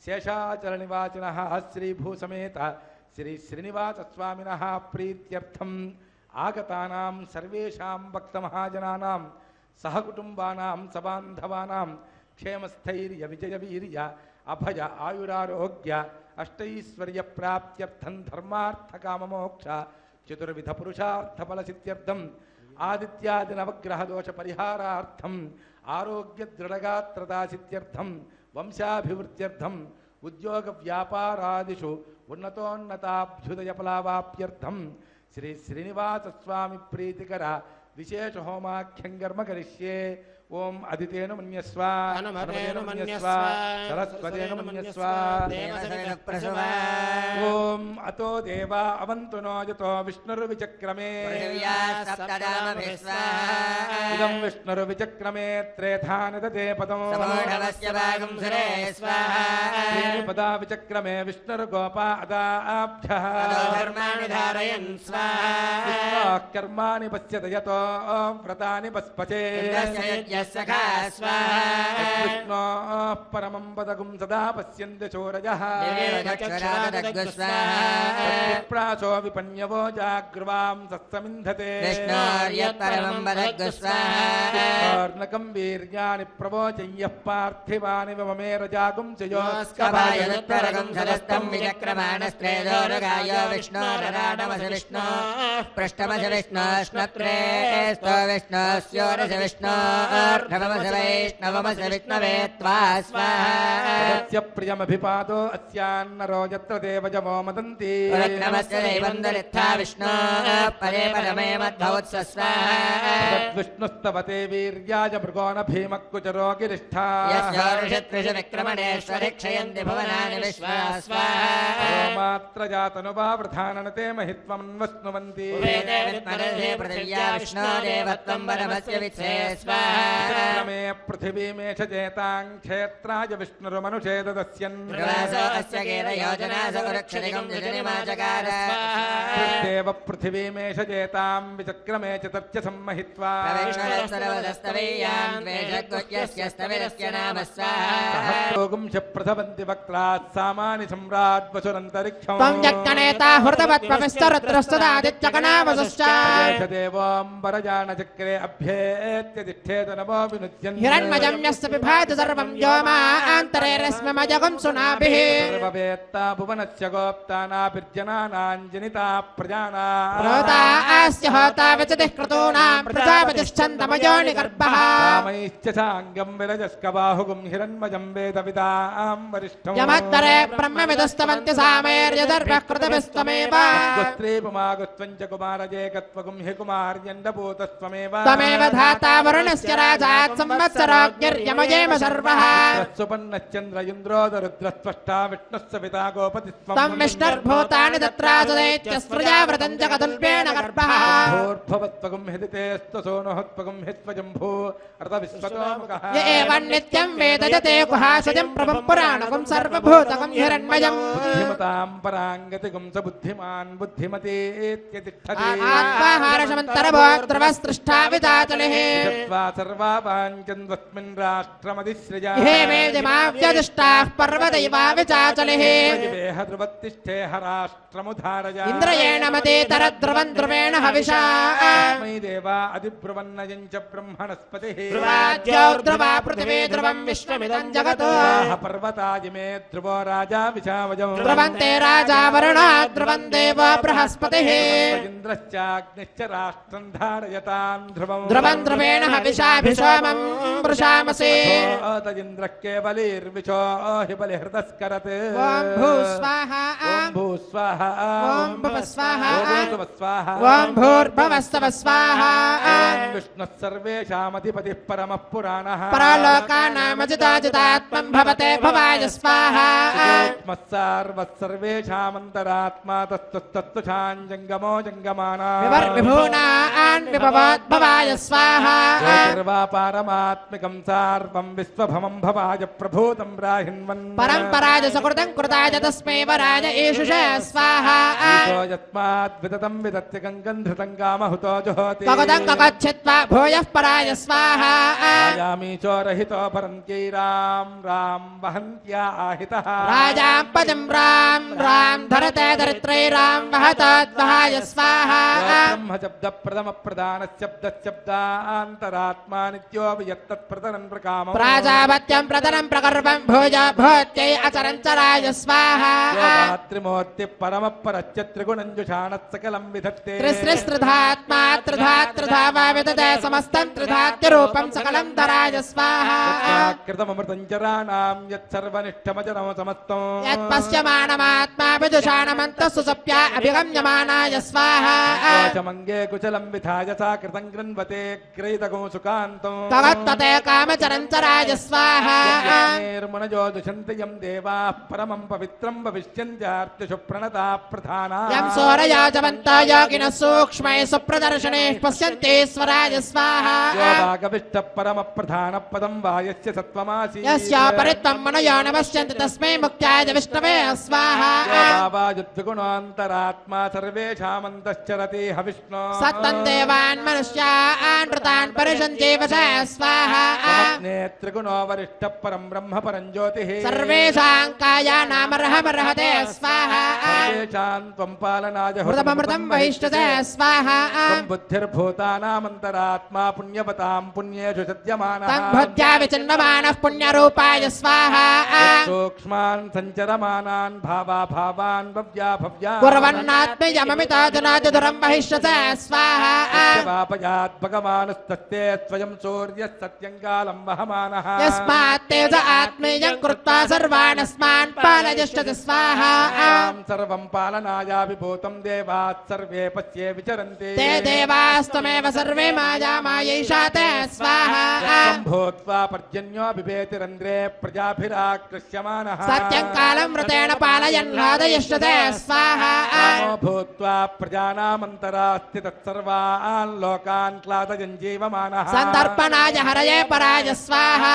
శేషాచల నివాసినః శ్రీభూసమేత శ్రీ శ్రీనివాస స్వామినః ప్రీత్యర్థం ఆగతానాం సర్వేషాం భక్తమహాజనానాం సహకుటుంబానాం సబాంధవానాం క్షేమస్థైర్య విజయ వీర్య అభయ ఆయురారోగ్య అష్టైశ్వర్య ప్రాప్త్యర్థం ధర్మార్థకామమోక్ష చతుర్విధ పురుషార్థ ఫలసిద్ధ్యర్థం ఆదిత్యాది నవగ్రహ దోష పరిహారార్థం ఆరోగ్య దృఢగాత్రతాసిద్ధ్యర్థం వంశాభివృద్ధ్యర్థం ఉద్యోగ వ్యాపారాదిషు ఉన్నతోన్నతాభ్యుదయ ఫలావాప్యర్థం శ్రీ శ్రీనివాస స్వామి ప్రీతికర విశేష హోమాఖ్యం కర్మ కరిష్యే. ఓం అదితేను మన్యస్వ హనుమతేను మన్యస్వ సరస్వతేను మన్యస్వ దేవసవినః ప్రసవ ఓం అతో దేవా అవంతు నో యతో విష్ణుర్విచక్రమే పృథివ్యా సప్తధామభిः స్వాహా ఇదం విష్ణుర్విచక్రమే త్రేధాని దదే పదం సమూఢవస్య భాగం సురే స్వాహా పదా విచక్రమే విష్ణుర్గోపా అదాభ్యః ధర్మాణి ధారయన్ స్వాహా కర్మాణి పశ్యత యతో వ్రతాని పస్పచే సఖా స్వాహా విష్ణోః పరమం పదగుం సదా పశ్యంతి చోరయః ప్రాసో విపన్యవో జాగృవాం సత్సమింధతే విష్ణోర్యత్పరమం వదగ్గు స్వాహా నకం వీర్యాని ప్రవోచయ్యః పార్థివాని మమేరజాగుం స్కపాయదుత్తరగం సదస్తం విచక్రమాణస్త్రేదోరగాయో విష్ణోరరాడమసి విష్ణో పృష్టమసి విష్ణోష్ణత్రే sto విష్ణోస్యోరసి విష్ణోర్ధమసి వైష్ణవమసి విష్ణవే త్వా స్వాహా ప్రియమభిపాదో అస్యాన్నరో యత్ర దేవజమో మదంతి నమస్తే దైవందరిత్థా విష్ణో పరే పరమే మద్భవత్స స్వాహా విష్ణుస్తవతే వీర్యాయ మృగోణ భీమక్కుచరో గిరిష్ఠా యస్యోర్షత్రిషు విక్రమణేశ్వరి క్షయంతి భువనాని విశ్వా స్వాహా మాత్ర జాతనువా వృధాననతే మహిత్వం వస్నువంతి వేదే విద్మరధే పృథివ్యా విష్ణో దేవత్వం పరమస్య విత్సే స్వాహా మే పృథివీమేష చేతాం క్షేత్రాయ విష్ణురుమనుషేదస్యన్ ప్రవాసో అస్య గేర యోజనా సౌరక్షరికం జనిమాచకార దేవ పృథివీమేష చేతాం విచక్రమే చతర్చ సమ్మహిత్వా ప్రవేశరస్తవస్తవీయాన్ వేషగ్గుహ్యస్య స్తవిరస్య నామ స్వాహా సహస్రోగం చ ప్రథవంతి వక్త్రాత్ సామాని సమ్రాట్ వసురంతరిక్షం త్వం జగనేతా హృతవత్పవిస్తరత్రస్తదాదిత్యగణావసుశ్చ దేవాంబరజాన చక్రే అభ్యేత్య తిష్ఠేత నమో వినుజ్యన్ హిరణ్మయం యస్య పిభాతి సర్వం వ్యోమాంతరే రశ్మిమజగం సునాభిః సర్వవేత్తా భువనస్య గోప్తానాభిర్జనానాం జనితా ప్రజానా ప్రోతా అస్య హోతా విచతిః క్రతూనాం ప్రజాపతిశ్చందమయోని గర్భః కామైశ్చ సాంగం విరజస్కబాహుగుం హిరణ్మయం వేదవిదాం వరిష్ఠం యమత్తరే బ్రహ్మవిదస్తవంతి సామేర్యదర్భః కృతభిస్తమేవ గుస్త్రీపుమాగుస్త్వం చ కుమారజేకత్వగుం హి కుమార్యండభూతస్త్వమేవ త్వమేవ ధాతా వరుణస్య రాజాత్ సంవత్సరాగ్నిర్యమయేమ సర్వః సుపన్నశ్చంద్రయుంద్రోదరుద్రస్పష్టా విష్ణుస్య పితా గోపతిస్త్వం త్వం విష్ణుర్భూతాని దత్రాసుదైత్యస్పృజావృతం జగదుల్పేణ గర్భః భూర్భవత్వగుం హిదితేస్తు సోనుహత్వగుం హిత్వజంభూ అర్ధవిశ్వతోముఖః య ఏవం నిత్యం వేద యతే గుహాసజం ప్రభుం పురాణకం సర్వభూతకం హిరణ్మయం బుద్ధిమతాం పరాంగతిగుం స బుద్ధిమాన్ బుద్ధిమతీత్యతిష్ఠతి ఆత్మాహారశమంతరభోద్రవస్పృష్టా విదాచలిః విదత్వా సర్వావాంఛన్వస్మిన్ రాష్ట్రమధిసృజ హే వేదిమావ్యదిష్టాః పర్వతైవా విచాచలిః దేహ ధ్రువత్తిష్ఠేహ రాష్ట్రముధారయ ఇంద్రయేణ మతేతరద్రవం ద్రవేణ హవిషా మయి దేవా అధిబ్రువన్నయం చ బ్రహ్మణస్పతిః ధ్రువాద్యోర్ధ్రువా పృథివీ ధ్రువం విశ్వమిదం జగత్ పర్వతాయ మే ధ్రువో రాజా విశావజం ధ్రువంతే రాజా వరుణా ధ్రువం దేవో బృహస్పతిః ఇంద్రశ్చాగ్నిశ్చ రాష్ట్రం ధారయతాం ధ్రువం ధ్రువం ధ్రువేణ హవిషాభిషోమం వృషామసి ఇంద్ర కేవలీర్విచో హి బలిహృతస్కరత్ ఓం భూస్వాహా ఓం భూస్వాహ ఓం భువస్వాహా ఓం భువస్వాహ ఓం భూర్భువస్సవ స్వాహా ఓం విష్ణుః సర్వేషామధిపతిః పరమః పురాణః పరలోకానామజితాజితాత్మం భవతే భవాయ స్వాహా సర్వేషామంతరాత్మా తత్తుఛాంజంగమో జంగమానా విభూనాన్ విభవోద్భవాయ స్వాహా పారమాత్మికం సార్వం విశ్వభమం భవాయ ప్రభూతం రాహిన్వన్ పరంపరాజ సకృతం కృతాయ తస్మై వరాయ ఈషుష స్వాహా యస్మాత్ విదతం విదత్య గంగం ధృతం కామహుతో జుహోతి భగతం కగచ్చిత్వా భూయః పరాయ స్వాహా ఆయామి చోరహితో పరంకైరాం రాం వహంత్యా ఆహితః రాజాం పదం రాం రాం ధరతే దరిత్రైరాం వహతాద్వహాయ స్వాహా బ్రహ్మశబ్ద ప్రథమ ప్రధాన శబ్దాంతరాత్మా నిత్యో వియత్తత్ప్రతనం ప్రకామం ప్రాజాపత్యం ప్రతరం ప్రగర్భం భోజ భోత్యై అచరంచరాయ స్వాహా త్రిమూర్తి పరమ పరస్య త్రిగుణంజుషాణత్ సకలం విధత్తే త్రిస్త్రిధాత్మా త్రిధా వా విదతే సమస్తం త్రిధాత్యరూపం సకలం ధరాయ స్వాహా కృతమృతం చరాణాం యత్సర్వనిష్టమజరం సమస్తం యత్పశ్యమానమాత్మా విదుషాణమంతః సుసప్య అభిగమ్యమానాయ స్వాహా మంగే కుశలం విధాయ సా కృతం గృణ్వతే క్రీతకం సుకాంత कामदं तवत्तते कामचरञ्चराय स्वाहा निर्मुनजो दुषन्ति यं देवाः परमं पवित्रं भविष्यन्त्यार्तिषु प्रणता प्रधाना यं सूरयाजवन्तो योगिनः सूक्ष्मैः सुप्रदर्शनैः पश्यन्ति स्वराय स्वाहा योगागविष्टः परमप्रधानपदं वा यस्य सत्त्वमासीत् यस्यापरित्वं मनयो न पश्यन्ति तस्मै मुक्त्याय विष्णवे स्वाहा योगावायुद्विगुणोऽन्तरात्मा सर्वेषामन्तश्चरति हविष्णो सत्तं देवान् मनुष्यान् ऋतान् परिषञ्जीवश स्वाहा नेत्रिगुणो वरिष्ठः परं ब्रह्म परं ज्योतिः सर्वेषां कायानामर्हमर्हते स्वाहा सर्वेषां त्वं पालनाय हृदमृतं वहिष्ठते स्वाहा त्वं बुद्धिर्भूतानामन्तरात्मा पुण्यवतां पुण्येषु सद्यमानः तं भुज्या विचिन्वमानः पुण्यरूपाय स्वाहा सूक्ष्मान् सञ्चरमानान् भावाभावान् भव्याभव्यान् कुर्वन्नात्मयममितो जनादिदुरं वहिष्ठते स्वाहा वापयात् भगवानस्तस्ते स्वयं सूर्यः सत्यं कालं वहमानः यस्मात् तेज आत्मेयं कृत्वा सर्वानस्मान् पालयिष्यति स्वाहा सर्वं पालनायाभिभूतं देवात् सर्वे पश्ये विचरन्ति ते देवास्त्वमेव सर्वे मायामायैषा ते स्वाहा भूत्वा पर्जन्यो बिभेतिरन्ध्रे प्रजाभिराकृष्यमानः सत्यं कालं व्रतेन पालयन् लादयिष्यते स्वाहा भूत्वा प्रजानामन्तरास्ति तत्सर्वान् लोकान् क्लादयन् जीवमानः सन्दर्पणाय हरये पराय स्वाहा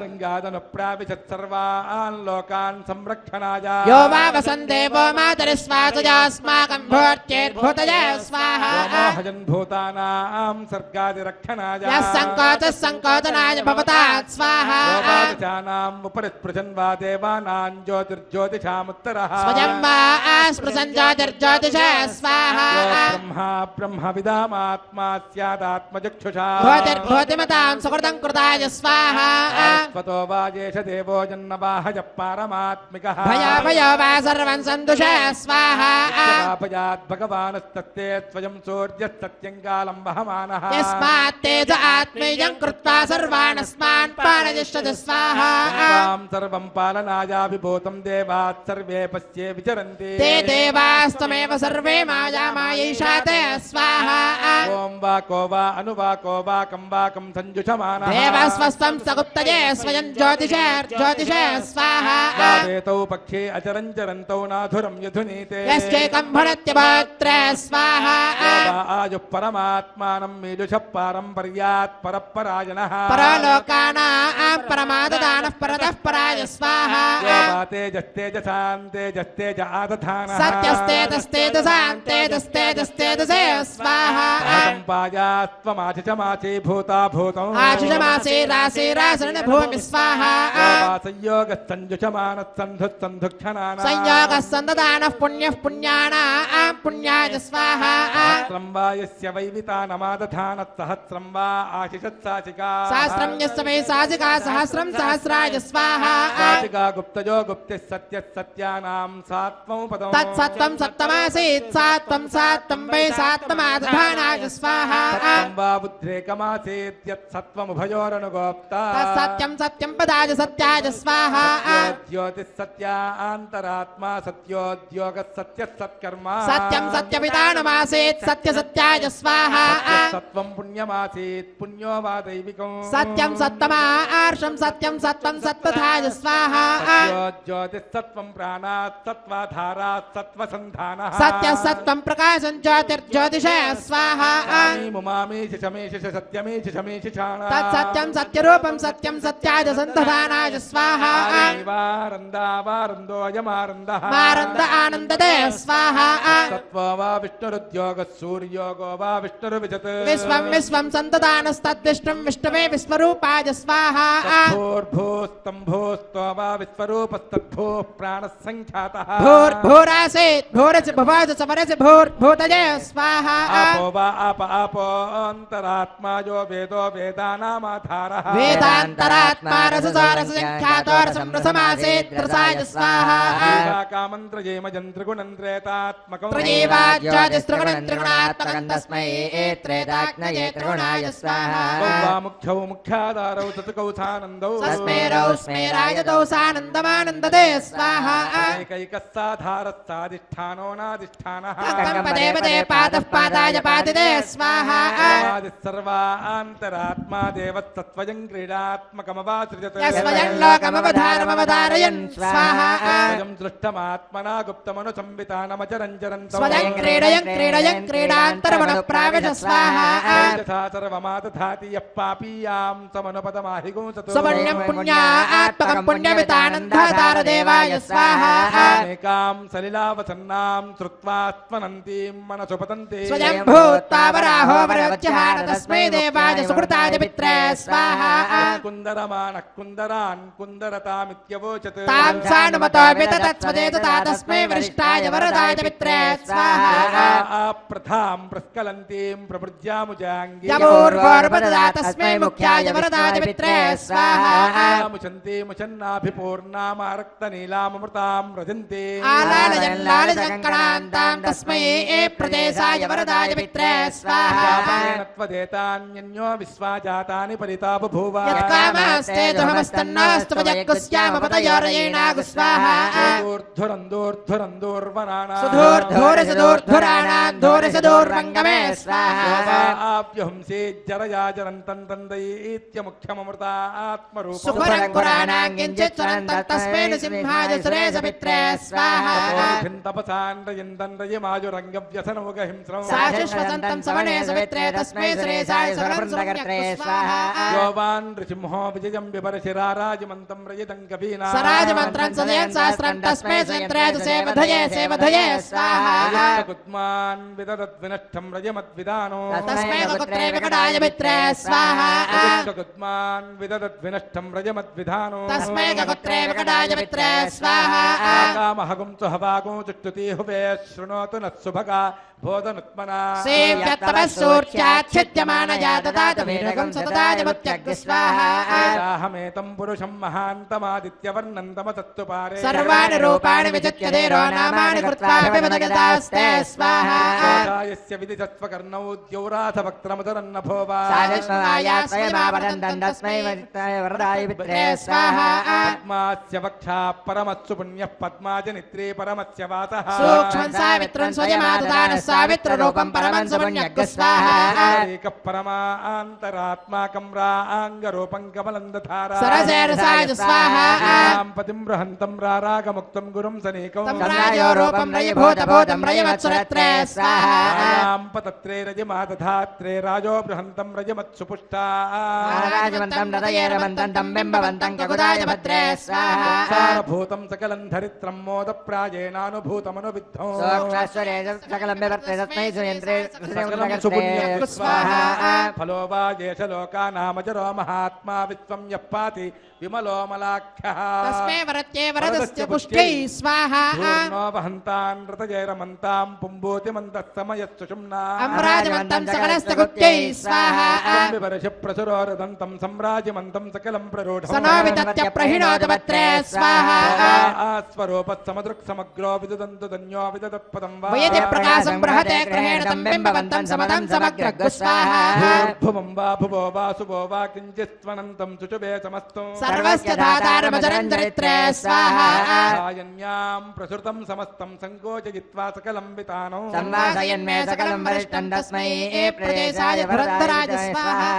गङ्गादनुप्राविशत् सर्वान् लोकान् संरक्षणाय यो वा वसन् देवो मातरिस्वासयास्माकं भूत्यैर्भूतये स्वाहा हजन् भूतानां सर्गादिरक्षणाय यः सङ्कोचः सङ्कोचनाय भवतात् स्वाहा नाम् उपरि स्पृशन् वा देवानां ज्योतिर्ज्योतिषामुत्तरः स्वयं वा आस्पृशन् ज्योतिर्ज्योतिष स्वाहा ब्रह्मा ब्रह्मविदामात्मा स्यादात्मचक्षुषा भूतिर्भूतिमतां सुकृतं कृताय स्वाहा स्वतो वा येष देवो जन्मवाहज पारमात्मिकः भयो वा सर्वं सन्तुष स्वाहा भयात् भगवानस्तत्ते स्वयं सूर्यस्तत्यं कालं वहमानः यस्मात् तेज आत्मेयं कृत्वा सर्वानस्मान् पालयिष्यति स्वाहा सर्वं पालनायाभिभूतं देवात् सर्वे पश्ये विचरन्ति ते देवास्त्वमेव सर्वे मायामायैषा ते स्वाहा ओं वाको वा अनुवाको वाकं वाकं सञ्जुषमानः देवस्वस्तं सगुप्तये स्वयं ज्योतिषे स्वाहा वेतौ पक्षे अचरञ्चरन्तौ नाधुरं यधुनीते यश्चैकं भरत्यभोत्रे स्वाहा आयुः परमात्मानं मीदुषः पारम्पर्यात् परपरायणः परलोकानां परमाददानः परतः पराय स्वाहा तेजस्तेज आदधानः सत्यस्तेजस्तेजसान्तेजस्तेजस्तेजसे स्वाहा सम्पायात्वमाशिषमाशी भूता भूतम् आशिषमासे रासे रासरण भूमि स्वाहा संयोगः सञ्जुषमानः सन्धुः सन्धुक्षणानः संयोगः सन्ददानः पुण्यः पुण्यानां पुण्याय स्वाहा सहस्रं वा यस्य वैवितानमादधानः सहस्रं वा आशिषत्साशिका सहस्रं यस्य वै साजिका सहस्रं सहस्राय स्वाहा साशिका गुप्तजो गुप्तिः सत्यः सत्यानां सात्वं पदम् तत्सत्त्वं सप्तमासीत् सात्वं सात्वं वै सात्वमादधानाय स्वाहा सत्यं वा बुद्ध्रेकमासीत् यत् सत्त्वमुभयोरनुगोप्ता तत्सत्यं सत्यं पदाय सत्याय स्वाहा ज्योतिः सत्यान्तरात्मा सत्योद्योगः सत्यः सत्कर्मा सत्यं सत्यपितानुमासीत् सत्यसत्याय स्वाहा सत्त्वं पुण्यमासीत् पुण्यो वा दैविकम् सत्यं सत्तमा आर्षं सत्यं सत्त्वं सत्पथाय स्वाहा ज्योतिः सत्त्वं प्राणात् सत्त्वाधारात् सत्त्वसन्धानः सत्यः सत्त्वं प्रकाशं ज्योतिर्ज्योतिषे स्वाहा मुमामीशि शमीशि सत्यमीशि शमीशि तत्सत्यं सत्यरूपं सत्यं सत्याय सन्तधानाय स्वाहा वारन्दावारन्दोऽयमारन्दः मारन्द आनन्ददे स्वाहा सत्त्वो वा विष्णुरुद्योगः सूर्योगो वा विष्णुरुविजत् विश्वं विश्वं सन्तदानस्तद्विष्णुं विष्णवे विश्वरूपाय स्वाहा भूर्भूस्तम्भूस्तो वा विश्वरूपस्तद्भूः प्राणः सङ्ख्यातः भूर्भूरासीत् भूरसि भुवज समरसि भूर्भूतये स्वाहा आपो वा आपोऽन्तरात्मा यो वेदो वेदानामाधारः वेदान्तरात्मा रससारसङ्ख्यातो रसं रसमासीत् रसाय स्वाहा कामन्त्रयेमजन्त्रिगुणन्त्रेतात्मकम् सर्वजीवाज्योतिस्त्रिगुणं त्रिगुणात्मकं तस्मै त्रेदाग्नये त्रिगुणाय स्वाहा मुख्यौ मुख्याधारौ सतकौ सानन्दौ तस्मेरौ स्मेरायतौ सानन्दमानन्दते स्वाहा एकैकस्साधारस्साधिष्ठानो नाधिष्ठानः पदे पदे पादः पादाय पादिते स्वाहा सर्वान्तरात्मा देवस्तत्त्वयं क्रीडात्मकमवासृजत् स्वयं लोकमवधारमवधारयन् स्वाहा स्वयं दृष्टमात्मना गुप्तमनुसंवितानमचरञ्चरन्तौ स्वयं क्रीडयन् क्रीडान्तरमनुप्राविश स्वाहा यथा सर्वमादधाति यः पापीयां समनुपदमाहिगुंसतु स्वपुण्यं पुण्यात्मकं पुण्यमितानन्दाधारदेवाय स्वाहा एकां सलिलावसन्नां श्रुत्वात्मनन्तीं मनसु पतन्ति स्वयं भूत्वा वराहो वरवज्जहार तस्मै देवाय सुकृताय पित्रे स्वाहा कुन्दरमानः कुन्दरान् कुन्दरतामित्यवोचत् तां सानुमतो विदधत्स्वदेतु तस्मै वरिष्ठाय वरदाय पित्रे स्वाहा प्रथां प्रस्खलन्तीं प्रभृज्यामुजाङ्गी यमूर्वोर्वददा तस्मै मुख्याय वरदाय पित्रे स्वाहा मुचन्ति मुचन्नाभिपूर्णामारक्तनीलामृतां रजन्ति आलालयन् लालितङ्कणान्तां तस्मै प्रदेशाय वरदाय पित्रे स्वाहा त्वदेतान्यन्यो विश्वाजातानि परिता बभूव यत्कामास्तेजोहमस्तन्नास्तु वजग्गुस्यामपतयोरयेणागु स्वाहा दूर्धुरन्दूर्धुरन्दूर्वराणा सुधूर्धूरसदूर्धुराणान्धूरसदूर्वङ्गमे स्वाहा आप्यहंसे जरया जरन्तं तन्दयीत्यमुख्यममृतात्मरूपं सुखरङ्कुराणाङ्गिञ्चित् स्वरन्तं तस्मै नृसिंहाय सुरेश पित्रे स्वाहा तपसान् रयन्दन् रयमाजुरङ्गव्यसनोगहिंस्रं साशुश्वसन्तं सवने सवित्रे तस्मै सुरेशाय सुरवृन्दकर्त्रे स्वाहा योवान् नृसिंहो विजयं विपरशिराराजमन्तं रयितं कवीना सराजमन्त्रं सदयन् शास्त्रं तस्मै सुयन्त्रे सेवधये सेवधये स्वाहा कुत्मान् विददद्विनष्टं रजमद्विदानो तस्मै कुत्रे विकटाय पित्रे स्वाहा कुत्मान् विददद्विनष्टं रजमद्विधानो तस्मै कुत्रे विकटाय पित्रे स्वाहा कामहगुं सुहवागुं चुष्टुति हुवे शृणोतु नः सुभगा बोधनुत्मना सेव्यत्तपस्सूर्याच्छिद्यमानया ददातु वीरगं सतताजमुत्यग् स्वाहा अहमेतं पुरुषं महान्तमादित्यवर्णं तमसत्तु पारे सर्वाणि रूपाणि विचित्य धीरो नामानि कृत्वा विपदगतास्ते स्वाहा यस्य विदितत्वकर्णौ द्यौराथवक्त्रमुदरन्नभो वा साजस्वाया स्वयमावदन्तं तस्मै वरदाय पित्रे स्वाहा पद्मास्य वक्षा परमत्सु पुण्यः पद्माजनित्रे परमस्य वातः सूक्ष्मं सावित्रं स्वयमाददानः सावित्ररूपं परमं सुपुण्यग् स्वाहा एकः परमान्तरात्माकं राङ्गरूपं कमलं दधारा सरसेरसाय स्वाहा पतिं बृहन्तं रारागमुक्तं गुरुं सनेकं सम्राजो रूपं रयभूतभूतं रयवत्सुरत्रे स्वाहा पतत्रे रजमादधात्रे राजो बृहन्तं रजमत्सुपुष्टा राजवन्तं रदयेरवन्तं तं बिम्बवन्तं ककुदाय भद्रे स्वाहा सारभूतं सकलं धरित्रं मोदप्रायेणानुभूतमनुविद्धौ सोक्षाश्वरे सकलं विवर्ते तस्मै सुयन्त्रे स्वाहा फलो वा येष लोकानामजरो महात्मा विश्वं यः पाति विमलोमलाख्यः तस्मै वरत्ये वरदस्य पुष्ट्यै स्वाहा पूर्णो वहन्तान् रतजैरमन्तां पुम्बोतिमन्तः समयस्सुषुम्ना अम्राजवन्तं सकलस्य गुप्त्यै स्वाहा प्रसुरोरदन्तं सम्राजमन्तं सकलं प्ररूढं सनो वितत्य प्रहिणोदवत्रे स्वाहा स्वरूपस्समदृक्समग्रो विददन्तु धन्यो विददत्पदं वा वयति प्रकाशं बृहते ग्रहेण तं बिम्बवन्तं समदं समग्रग् स्वाहा भूर्भुवं वा भुवो वा शुभो वा किञ्चित्त्वनन्तं सुषुभे समस्तं सर्वस्य धातारमजरञ्जरित्रे स्वाहा सायन्यां प्रसृतं समस्तं सङ्कोचयित्वा सकलं वितानो संवासयन्मे सकलं वरिष्ठं तस्मै प्रदेशाय वरदराज स्वाहा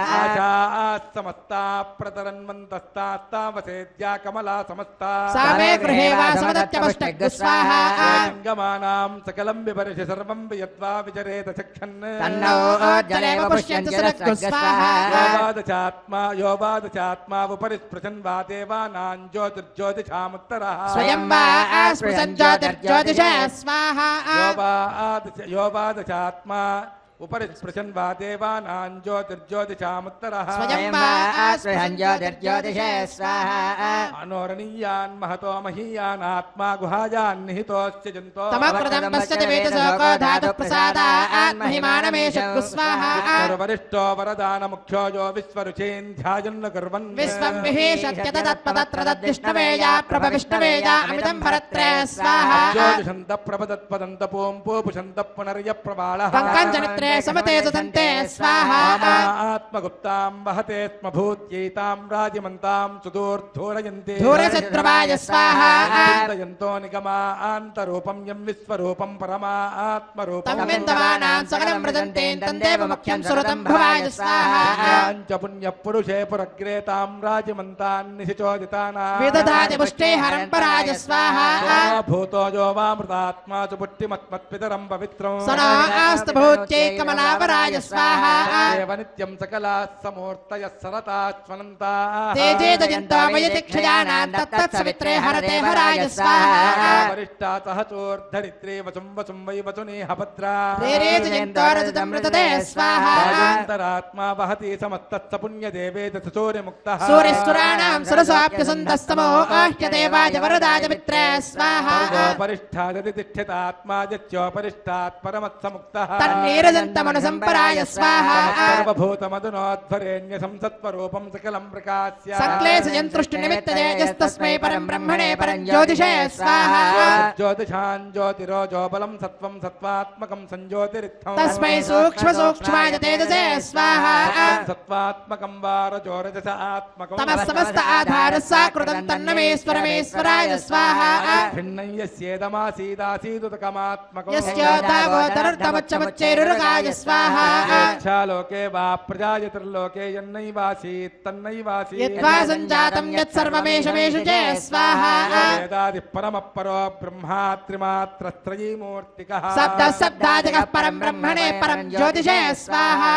समस्ता प्रतरन्वन्तस्तास्तावसेद्या कमला समस्ता सा मे गृहे वा समदत्यपुष्टग् स्वाहा गमानां सकलं विपर्षि सर्वं वियद्वा विचरेत चक्षन् तन्नो जलेव पुष्यन्ति सुरग् स्वाहा यो वादचात्मा उपरि स्पृशन् वा देवानां ज्योतिर्ज्योतिषामुत्तरः स्वयं वा स्पृशन् ज्योतिर्ज्योतिषः स्वाहा यो वादचात्मा उपरि स्पृशन् वा देवानां ज्योतिर्ज्योतिषामुत्तरः स्वयं वा स्पृहन् ज्योतिर्ज्योतिषे स्वाहा अनोरणीयान् महतो महीयान् आत्मा गुहायान् निहितोऽस्य जन्तो तमकृतं पश्यति वेदसोको धातुप्रसादान् महिमानमेषु स्वाहा वरिष्ठो वरदानमुख्यो यो विश्वरुचीन् ध्यायन् कुर्वन् विश्वं विहेशत्य तत्पदत्र तद्विष्णवेया प्रभविष्णवेया अमितं भरत्रे स्वाहा ज्योतिषन्त प्रपदत्पदन्त पूं पूपुषन्त पुनर्यप्रबालः पङ्कञ्जनित्रे समते सुतन्ते स्वाहा आत्मगुप्तां वहते स्म भूत्यैतां राजिमन्तां सुदूर्धूरयन्ति धूरशत्रुवाय स्वाहा चिन्तयन्तो निगमान्तरूपं यं विश्वरूपं परमात्मरूपं तं विन्दमानां सकलं मृदन्ते तन्देव मुख्यं सुरतं भवाय स्वाहा च पुण्यपुरुषे पुरग्रेतां राजिमन्तान् निशिचोदितानां विदधाति पुष्टे हरं पराय स्वाहा भूतो यो वामृतात्मा च पुट्टिमत्मत्पितरं पवित्रं सना आस्तु भूत्यै कमलावराय स्वाहा देव नित्यं सकलाः समूर्तयः सरताश्वनन्ताः तेजेदयन्तामयति क्षयानां तत्तत्सवित्रे हरते हराय स्वाहा वरिष्ठा सह चोर्धरित्रे वसुं वसुं वै वसुनेह भद्रा तेरेजयन्तोरजतमृतते स्वाहा अजन्तरात्मा वहति समस्तस्य पुण्यदेवे सूर्यमुक्तः सूर्यस्तुराणां सुरसाप्यसन्तस्तमो आह्यदेवाय वरदाय मित्रे स्वाहा परिष्ठादति तिष्ठितात्मा यच्चोपरिष्ठात् परमत्समुक्तः तन्नीरजन्तमनुसम्पराय स्वाहा सर्वभूतमधुनोध्वरेण्य संसत्त्वरूपं सकलं प्रकाश्य संक्लेशयन्तृष्टिनिमित्तजयस्तस्मै परं ब्रह्मणे परं ज्योतिषे स्वाहा ज्योतिषान् ज्योतिरोजो बलं सत्त्वं सत्त्वात्मकं संज्योतिरित्थं तस्मै सूक्ष्मसूक्ष्माय तेजसे स्वाहा सत्त्वात्मकं वा रजोरजस आत्मकं तमस्तमस्त आधारः साकृतं तन्नमेश्वरमेश्वराय स्वाहा भिन्नयस्येदमासीदासीदुतकमात्मकं यस्योदागोदरर्धमुच्चमुच्चैरुरुगाय स्वाहा लोके वा प्रजायतिर्लोके यन्नैवासीत् तन्नैवासीत् यद्वा सञ्जातं यत्सर्वमेषमेषु च स्वाहा वेदादिः परमः परो ब्रह्मा त्रिमात्रस्त्रयीमूर्तिकः शब्दादिकः परं ब्रह्मणे परं ज्योतिषे स्वाहा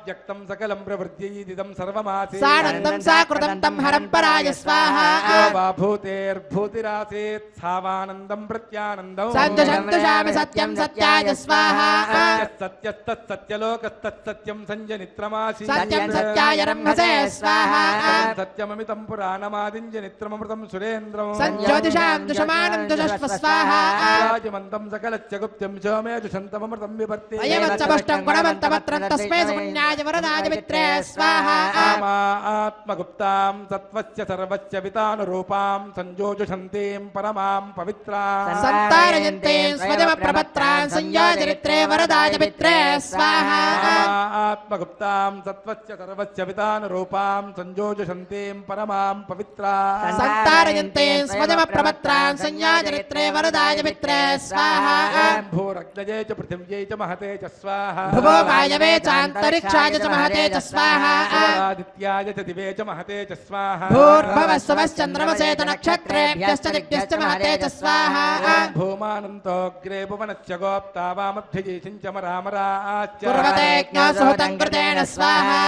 व्यक्तं सकलं प्रवृत्त्यैदिदं सर्वमासीत् सानन्दं साकृतं तं हरं पराय स्वाहा वा भूतेर्भूतिरासीत् सावानन्दं प्रत्यानन्दं सन्तुषामि सत्यं सत्याय स्वाहा सत्यस्तत्सत्यलोकस्तत्सत्यं सञ्जनित्रमासीत् सत्यं सत्याय रम्भसे स्वाहा सत्यममितं पुराणमादिञ्जनित्रममृतं सुरेन्द्रं सञ्ज्योतिषां दुषमानं दुषस्व स्वाहा राजमन्तं सकलच्च गुप्त्यं सोमे दुषन्तममृतं विभर्ति अयमच्चपुष्टं गुणवन्तमत्रं तस्मै सुपुण्याय वरदाय मित्रे स्वाहा आत्मगुप्तां सत्त्वस्य सर्वस्य वितानुरूपां संयोजुषन्तीं परमां पवित्रां सन्तारयन्ते स्वजमप्रपत्रान् संयोजरित्रे वरदाय मित्रे स्वाहा आत्मगुप्तां सत्त्वस्य सर्वस्य वितानुरूपां संयोजुषन्तीं परमां पवित्रां सन्तारयन्ते स्वजमप्रपत्रान् संयोजरित्रे वरदाय मित्रे स्वाहा भूरग्नये च पृथिव्यै च महते च स्वाहा भुवो वायवे चान्तरिक्षाय च महते च स्वाहा आदित्याय च दिवे च महते च स्वाहा भूर्भवस्वश्चन्द्रमसे च नक्षत्रेभ्यश्च दिग्भ्यश्च महते च स्वाहा भूमानन्तोऽग्रे भुवनस्य गोप्ता वामभ्यजीषिञ्चमरामराश्च कुर्वते ज्ञासुहतं कृतेन स्वाहा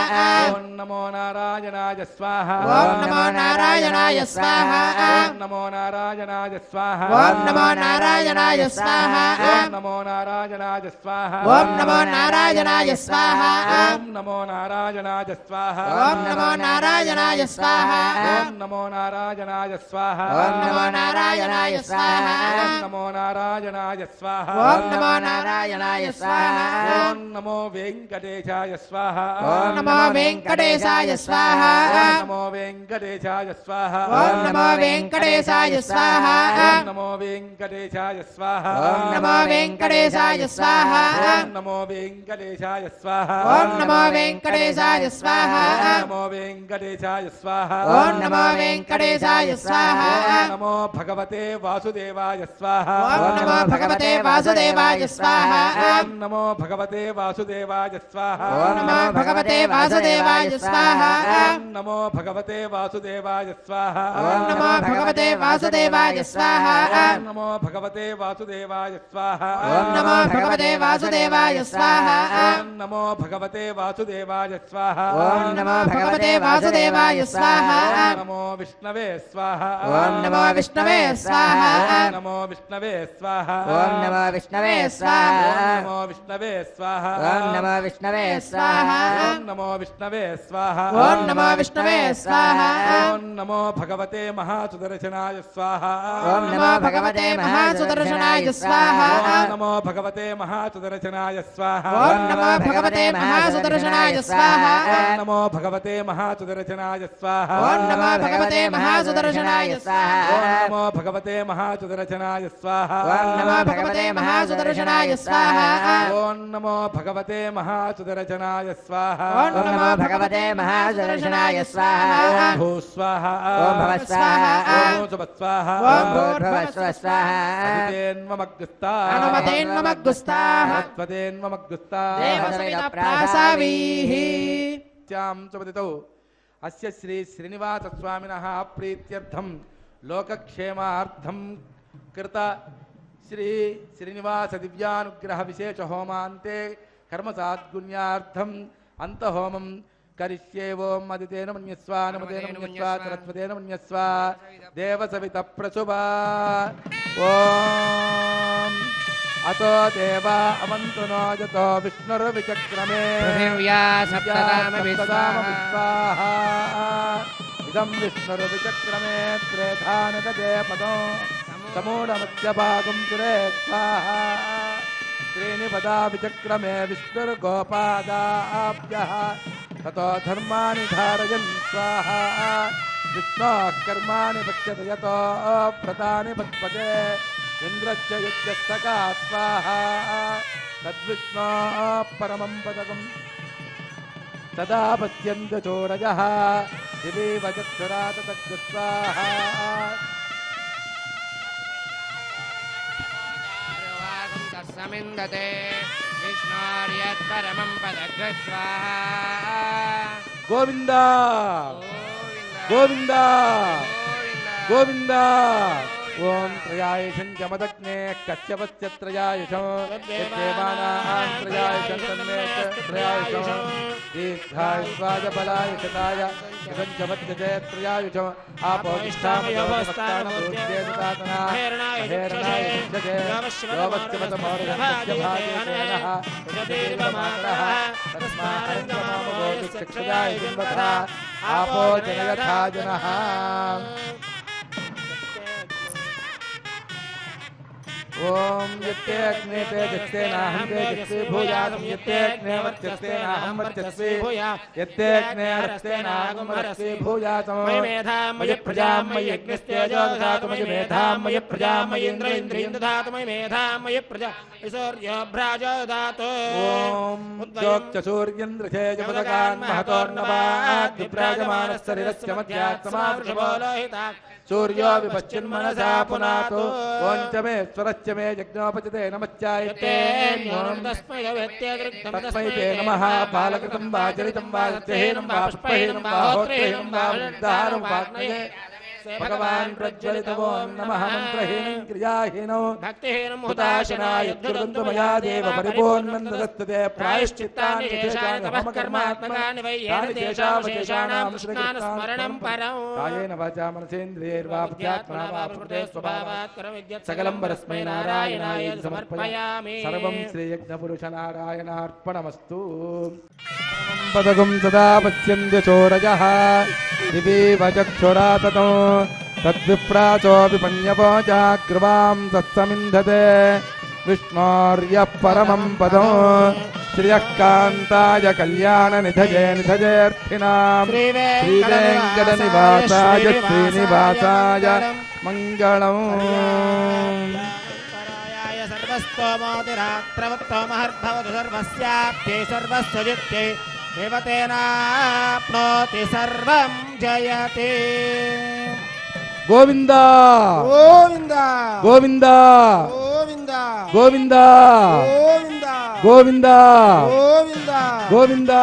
ॐ नमो नारायणाय स्वाहा ॐ नमो नारायणाय स्वाहा ॐ नमो नारायणाय स्वाहा ॐ नमो नारायणाय स्वाहा ॐ नमो नारायणाय स्वाहा ॐ नमो नारायणाय स्वाहा ॐ नमो नारायणाय स्वाहा ॐ नमो नारायणाय स्वाहा ॐ नमो नारायणाय स्वाहा ॐ नमो नारायणाय स्वाहा ॐ नमो नारायणाय स्वाहा ॐ नमो नारायणाय स्वाहा ॐ नमो वेङ्कटेशाय स्वाहा ॐ नमो वेङ्कटेशाय स्वाहा ॐ नमो वेङ्कटेशाय स्वाहा ॐ नमो वेङ्कटेशाय स्वाहा ॐ नमो वेङ्कटेशाय स्वाहा ॐ नमो वेङ्कटेशाय स्वाहा ॐ नमो वेङ्कटेशाय स्वाहा ॐ नमो वेङ्कटेशाय स्वाहा ॐ नमो वेङ्कटेशाय स्वाहा ॐ नमो वेङ्कटेशाय स्वाहा ॐ नमो भगवते वासुदेवाय स्वाहा ॐ नमो भगवते वासुदेवाय स्वाहा ॐ नमो भगवते वासुदेवाय स्वाहा ॐ नमो भगवते वासुदेवाय स्वाहा ॐ नमो भगवते वासुदेवाय स्वाहा ॐ नमो भगवते वासुदेवाय स्वाहा ॐ नमो भगवते वासुदेवाय स्वाहा ॐ नमो भगवते वासुदेवाय स्वाहा ॐ नमो भगवते वासुदेवाय स्वाहा ॐ नमो भगवते वासुदेवाय स्वाहा ॐ नमो विष्णवे स्वाहा ॐ नमो विष्णवे स्वाहा ॐ नमो विष्णवे स्वाहा ॐ नमो विष्णवे स्वाहा ॐ नमो विष्णवे स्वाहा ॐ नमो विष्णवे स्वाहा ॐ नमो विष्णवे स्वाहा ॐ नमो विष्णवे स्वाहा ॐ नमो भगवते महासुदर्शनाय स्वाहा ॐ नमो भगवते महासुदर्शनाय स्वाहा ॐ नमो भगवते महासुदर्शनाय स्वाहा ॐ नमो भगवते महासुदर्शनाय स्वाहा ॐ नमो भगवते महासुदर्शनाय स्वाहा ॐ नमो भगवते महासुदर्शनाय स्वाहा ॐ नमो भगवते महासुदर्शनाय स्वाहा ॐ नमो भगवते महासुदर्शनाय स्वाहा ॐ नमो भगवते महासुदर्शनाय स्वाहा ॐ नमो भगवते महासुदर्शनाय स्वाहा ॐ भू स्वाहा ॐ भव स्वाहा ॐ सुभ स्वाहा ॐ भूर्भुवः स्वाहा अनुमतेन्ममग्गुस्ताः त्वदेन्ममग्गुस्ताः देवसवितप्रासावीः త్యాం సుపతితౌ అస్య శ్రీ శ్రీనివాస స్వామినః ప్రీత్యర్థం లోకక్షేమార్థం కృత శ్రీ శ్రీనివాస దివ్యానుగ్రహ విశేష హోమాంతే కర్మ సాద్గుణ్యార్థం అంతహోమం కరిష్యే ఓం అదితేన మన్యస్వ అనుమతేన మన్యస్వ సరస్వతేన మన్యస్వ దేవసవిత ప్రసుభా ఓం అతో దేవా అవంతునో యతో విష్ణుర్విచక్రమే పృథివ్యా సప్తదామవిస్వాహ ఇదం విష్ణుర్విచక్రమే త్రేధానగజే పదో సమూఢమధ్యభాగం చురే స్వాహ త్రీణి పదా విచక్రమే విష్ణుర్గోపాదాభ్యః తతో ధర్మాని ధారయన్ స్వాహ విష్ణోః కర్మాణి పశ్యతి యతో వ్రతాని పద్మతే ఇంద్రశ్చ యుజ్యస్తకా స్వాహా తద్విష్ణో పరమం పదకం తదా పశ్యంత చోరజః దివీవ చక్షురాత తద్స్వాహా సమిందతే విష్ణోర్యత్పరమం పదగ్రస్వాహా గోవింద గోవింద గోవింద ఓం త్రయాయుషం చమదగ్నే కశ్యపస్య త్రయాయుషం యద్దేవానాం త్రయాయుషం తన్మే త్రయాయుషం దీర్ఘాయుష్వాయ బలాయుషతాయ ఇదం చమద్యతే త్రయాయుషం ఆపోష్టామయోవస్థానమూర్ధ్యేతాతనా హేరణాయుష్యతే యోవస్యమతమోరగస్య భాగేనః యజతీర్వమాతరః తస్మారంగమామగోతిక్షయాయ జిన్వతః ఆపో జనయథా జనః ఓం యత్తే అగ్నే తేజస్సేనాహం తేజస్వి భూయాసం యత్తే అగ్నే వర్చస్సేనాహం వర్చస్వి యత్తే అగ్నే అరస్సేనాహం అరస్వి భూయాసం మయి మేధాం మయి ప్రజాం మయి యజ్ఞస్తేజో దధాతు మయి మేధాం మయి ప్రజాం మయి ఇంద్రియం దధాతు మయి మేధాం మయి ప్రజా సూర్యో భ్రాజో దధాతు ఓం జ్యోత్స్య సూర్యేంద్రచేజపదకాన్ మహతోర్నవాద్ విప్రాజమానస్ శరీరస్య మధ్యాత్ సమావృషభో లోహితాత్ సూర్యో విపశ్చిన్మనసా పునాతు ఓం చ మే స్వరస్య మే యజ్ఞోపచితే నమశ్చాయతే తస్మై తే నమః బాలకృతం వా చరితం వా సత్యహీనం వా పుష్పహీనం వా హోత్రహీనం వా ఉద్దారం వాగ్నయే భగవాన్ ప్రజ్వలితవో నమః మంత్రహీనం క్రియాహీనో భక్తిహీనం హుతాశనాయ దుర్గంతు మయా దేవ పరిపూర్ణం దదస్తతే ప్రాయశ్చిత్తాని చేశాని కర్మాత్మకాని వై యేన దేశావశేషాణాం స్మరణం పరం కాయేన వాచా మనసేంద్రియైర్వా బుద్ధ్యాత్మనా వా ప్రకృతే స్వభావాత్ సకలం పరస్మై నారాయణాయ సమర్పయామి సర్వం శ్రీయజ్ఞపురుష నారాయణార్పణమస్తు పదకం సదా పశ్యంతి చోరజః దివీవ చక్షురాతతో తద్విప్రాచో విపణ్యపోచాగ్రవాం తత్సమింధతే విష్ణోర్యః పరమం పదం శ్రియః కాంతాయ కళ్యాణ నిధయే నిధయేర్థినాం శ్రీవేంకట నివాసాయ శ్రీనివాసాయ మంగళం సర్వస్తోమోతిరాత్రవత్తోమహర్భవతు సర్వస్యాప్తే సర్వస్వజిత్తే దేవతేనాప్నోతి సర్వం జయతే గోవింద గోవింద గోవింద గోవింద గోవింద గోవింద గోవింద గోవింద గోవింద